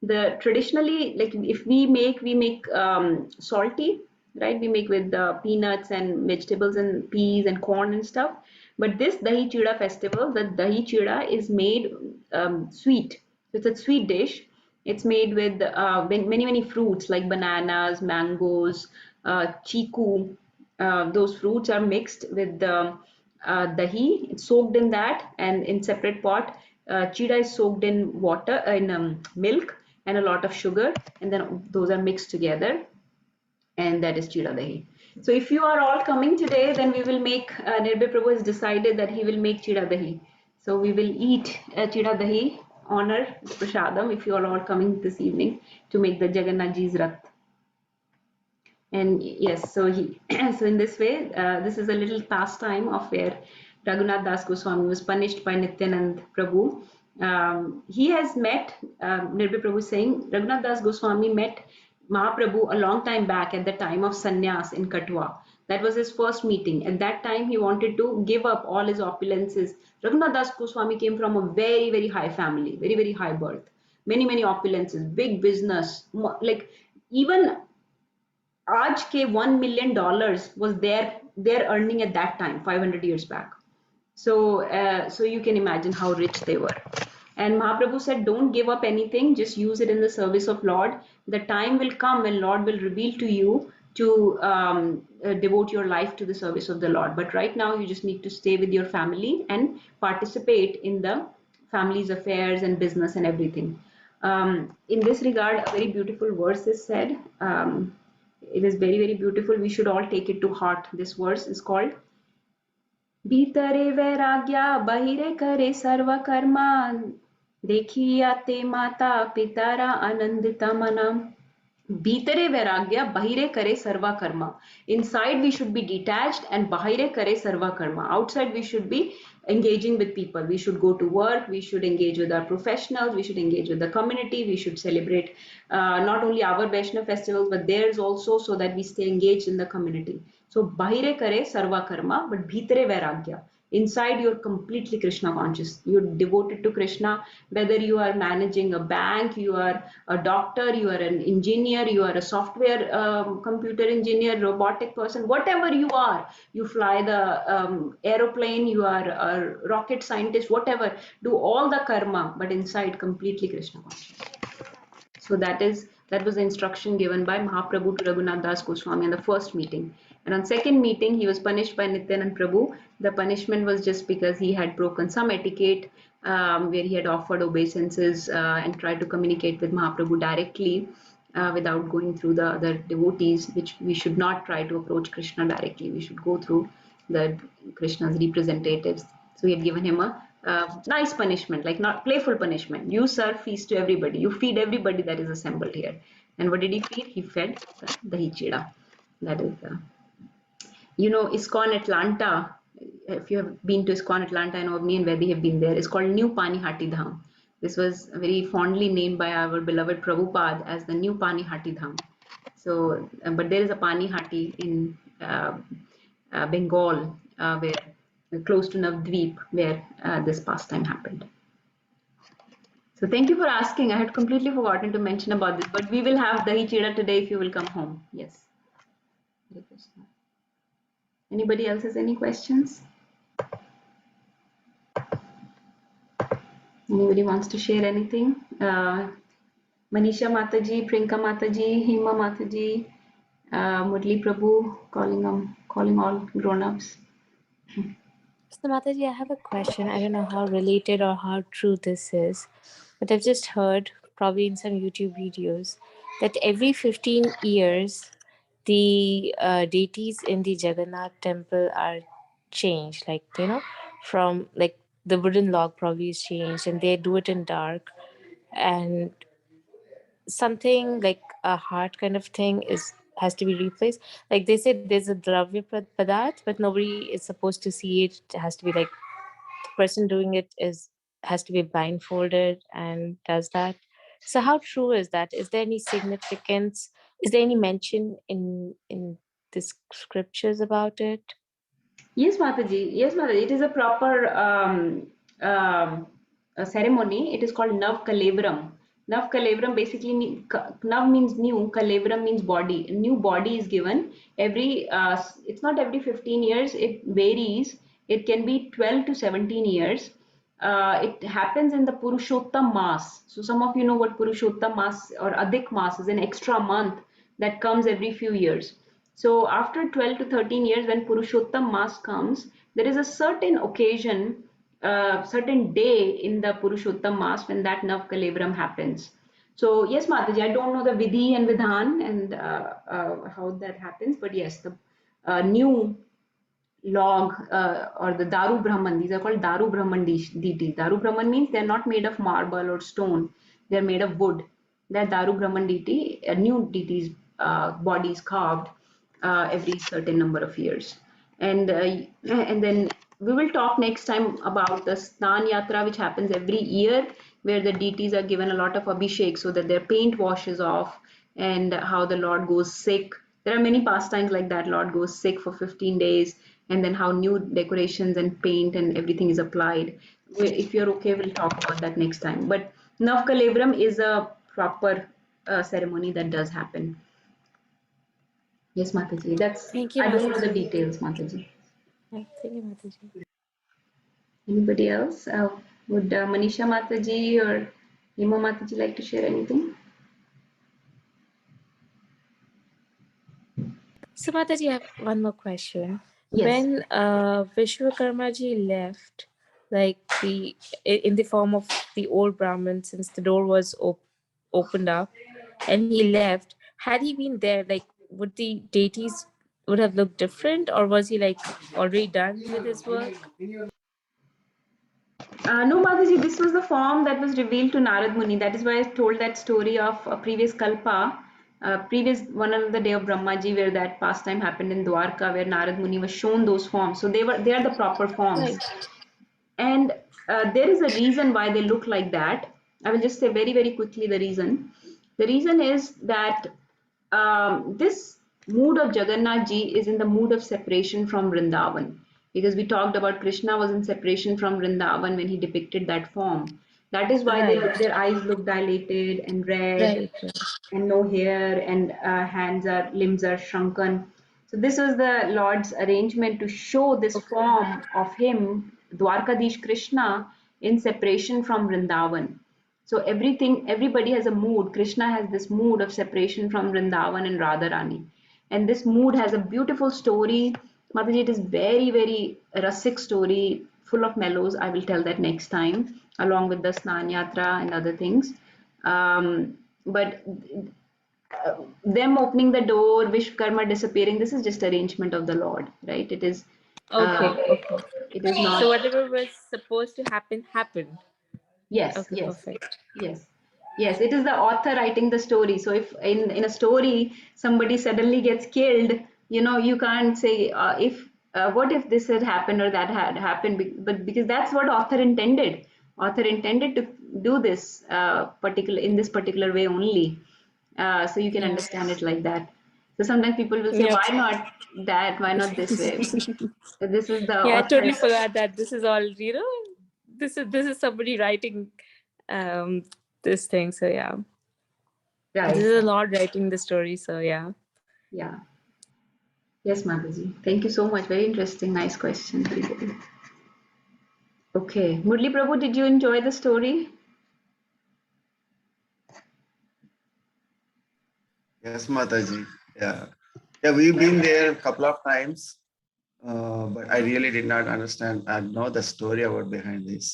The traditionally, like if we make salty, right? We make with peanuts and vegetables and peas and corn and stuff. But this dahi chira festival, the dahi chira is made sweet. So it's a sweet dish. It's made with many fruits like bananas, mangoes, chiku. Those fruits are mixed with the dahi. It's soaked in that, and in separate pot, chira is soaked in water, in milk, and a lot of sugar, and then those are mixed together, and that is chira dahi. So if you are all coming today, then we will make. Nirbhay Prabhu has decided that he will make chira dahi. So we will eat chira dahi, honor prasadam, if you are all coming this evening to make the Jagannath Ji's Rath. And yes, so he so in this way, this is a little pastime of where Raghunath Das Goswami was punished by Nityanand Prabhu. He has met Nirbhay Prabhu saying Raghunath Das Goswami met Mahaprabhu a long time back at the time of sannyas in Katwa. That was his first meeting. At that time, he wanted to give up all his opulences. Raghunath Das Goswami came from a very high family, very high birth, many opulences, big business, like even आज के $1 million was their earning at that time, 500 years back. So you can imagine how rich they were. And Mahaprabhu said, don't give up anything, just use it in the service of Lord. The time will come when Lord will reveal to you to devote your life to the service of the Lord. But right now, you just need to stay with your family and participate in the family's affairs and business and everything. In this regard, a very beautiful verse is said. It is very beautiful. We should all take it to heart. This verse is called भीतरे वैराग्या बहिरे करे सर्व कर्मा देखिया ते माता पितारा आनंदिता मना Bhitere vairagya, bahire kare sarva karma. Inside we should be detached and bahire kare sarva karma. Outside we should be engaging with people. We should go to work, we should engage with our professionals, we should engage with the community, we should celebrate not only our Vaishnav festivals but theirs also so that we stay engaged in the community. So bahire kare sarva karma but bhitere vairagya. Inside you're completely Krishna conscious. You're devoted to Krishna, whether you are managing a bank, you are a doctor, you are an engineer, you are a software computer engineer, robotic person, whatever you are, you fly the aeroplane, you are a rocket scientist, whatever, do all the karma, but inside completely Krishna conscious. So that was the instruction given by Mahaprabhu to Raghunath Das Goswami in the first meeting. And on second meeting, he was punished by Nityanand Prabhu. The punishment was just because he had broken some etiquette where he had offered obeisances and tried to communicate with Mahaprabhu directly without going through the other devotees, which we should not try to approach Krishna directly. We should go through the Krishna's representatives. So he had given him a nice punishment, like not playful punishment. You serve feast to everybody. You feed everybody that is assembled here. And what did he feed? He fed the dahi chida. That is ISKCON Atlanta. If you have been to ISKCON Atlanta, I know me and Vedi have been there. It's called New Panihati Dham. This was very fondly named by our beloved Prabhupada as the New Panihati Dham. So, but there is a Panihati in Bengal, where close to Navdweep, where this pastime happened. So thank you for asking. I had completely forgotten to mention about this, but we will have dahi chida today if you will come home. Yes. Hare Krishna. Anybody else has any questions? Anybody wants to share anything? Manisha Mataji, Prinka Mataji, Hima Mataji, Murli Prabhu, calling all grown-ups. So, Mataji, I have a question. I don't know how related or how true this is, but I've just heard, probably in some YouTube videos, that every 15 years, the deities in the Jagannath temple are changed. Like, from like the wooden log probably is changed, and they do it in dark. And something like a heart kind of thing has to be replaced. Like they said, there's a dravya padat, but nobody is supposed to see it. It has to be like the person doing it has to be blindfolded and does that. So how true is that? Is there any significance? Is there any mention in the scriptures about it? Yes, Mataji. Yes, Mataji. It is a proper a ceremony. It is called Nav Kalevram. Nav Kalevram basically Nav means new, Kalevram means body. A new body is given every. It's not every 15 years. It varies. It can be 12 to 17 years. It happens in the Purushottam Mass. So some of you know what Purushottam Mass or Adhik Mass is, an extra month that comes every few years. So after 12 to 13 years, when Purushottam Mass comes, there is a certain occasion, certain day in the Purushottam Mass when that Nav Kalevram happens. So yes, Mataji, I don't know the Vidhi and Vidhan and how that happens, but yes, the new log or the Daru Brahman. These are called Daru Brahman deities. Daru Brahman means they're not made of marble or stone. They're made of wood. That Daru Brahman deity, a new deity's body is carved every certain number of years. And then we will talk next time about the Snan Yatra, which happens every year, where the deities are given a lot of abhishek so that their paint washes off, and how the Lord goes sick. There are many pastimes like that. Lord goes sick for 15 days, and then how new decorations and paint and everything is applied. If you're okay, we'll talk about that next time. But Nav Kalevram is a proper ceremony that does happen. Yes, Mataji. Thank you, I don't know the Mataji. details, Mataji. Thank you, Mataji. Anybody else? Would Manisha Mataji or Hima Mataji like to share anything? So, Mataji, I have one more question. Yes. When Vishwakarmaji left, like in the form of the old Brahmin, since the door was opened up, and he left, had he been there, like would the deities would have looked different, or was he like already done with his work? No, Mataji, this was the form that was revealed to Narad Muni. That is why I told that story of a previous Kalpa, previous one on the day of Brahmaji, where that pastime happened in Dwarka, where Narad Muni was shown those forms. So they are the proper forms. Right. And there is a reason why they look like that. I will just say very, very quickly the reason. The reason is that this mood of Jagannath ji is in the mood of separation from Vrindavan. Because we talked about Krishna was in separation from Vrindavan when he depicted that form. That is why Right. their eyes look dilated and red Right. Right. and no hair and limbs are shrunken. So this was the Lord's arrangement to show this Okay. form of him, Dwarkadish Krishna, in separation from Vrindavan. So everybody has a mood. Krishna has this mood of separation from Vrindavan and Radharani. And this mood has a beautiful story. Mataji, it is very, very rustic story, full of mellows. I will tell that next time, along with the Snan Yatra and other things. But them opening the door, Vishwakarma disappearing, this is just arrangement of the Lord, right? Uh, Okay. Okay. it is So not. whatever was supposed to happen happened. Yes, Okay. yes, Perfect. yes, yes. It is the author writing the story. So if in a story somebody suddenly gets killed, you can't say if what if this had happened or that had happened, but because that's what author intended. Author intended to do this particular in this particular way only. So you can Yeah. understand it like that. So sometimes people will say, Yep. why not that? Why not this way? But this is the Yeah, I author. totally forgot that this is all, this is somebody writing um this thing. So yeah. This Right. is a Lord writing the story, so yeah. Yeah. Yes, Madhuji. Thank you so much. Very interesting. Nice question, everybody. Okay. Murli Prabhu, did you enjoy the story? Yes, Mataji. Yeah. Yeah, we've been there a couple of times, but I really did not understand and know the story about behind this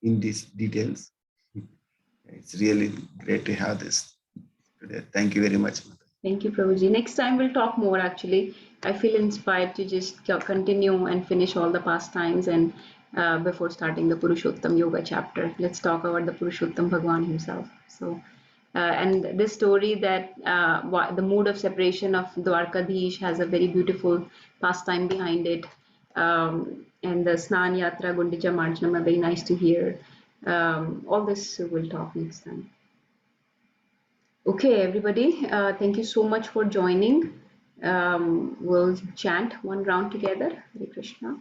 in these details. It's really great to have this today. Thank you very much, Mataji. Thank you, Prabhuji. Next time we'll talk more actually. I feel inspired to just continue and finish all the pastimes and before starting the Purushottam Yoga chapter. Let's talk about the Purushottam Bhagwan himself. So, and this story that the mood of separation of Dwarkadhish has a very beautiful pastime behind it. And the Snan Yatra, Gundicha Marjanam are very nice to hear. All this we'll talk next time. Okay, everybody, thank you so much for joining. We'll chant one round together. Hare Krishna.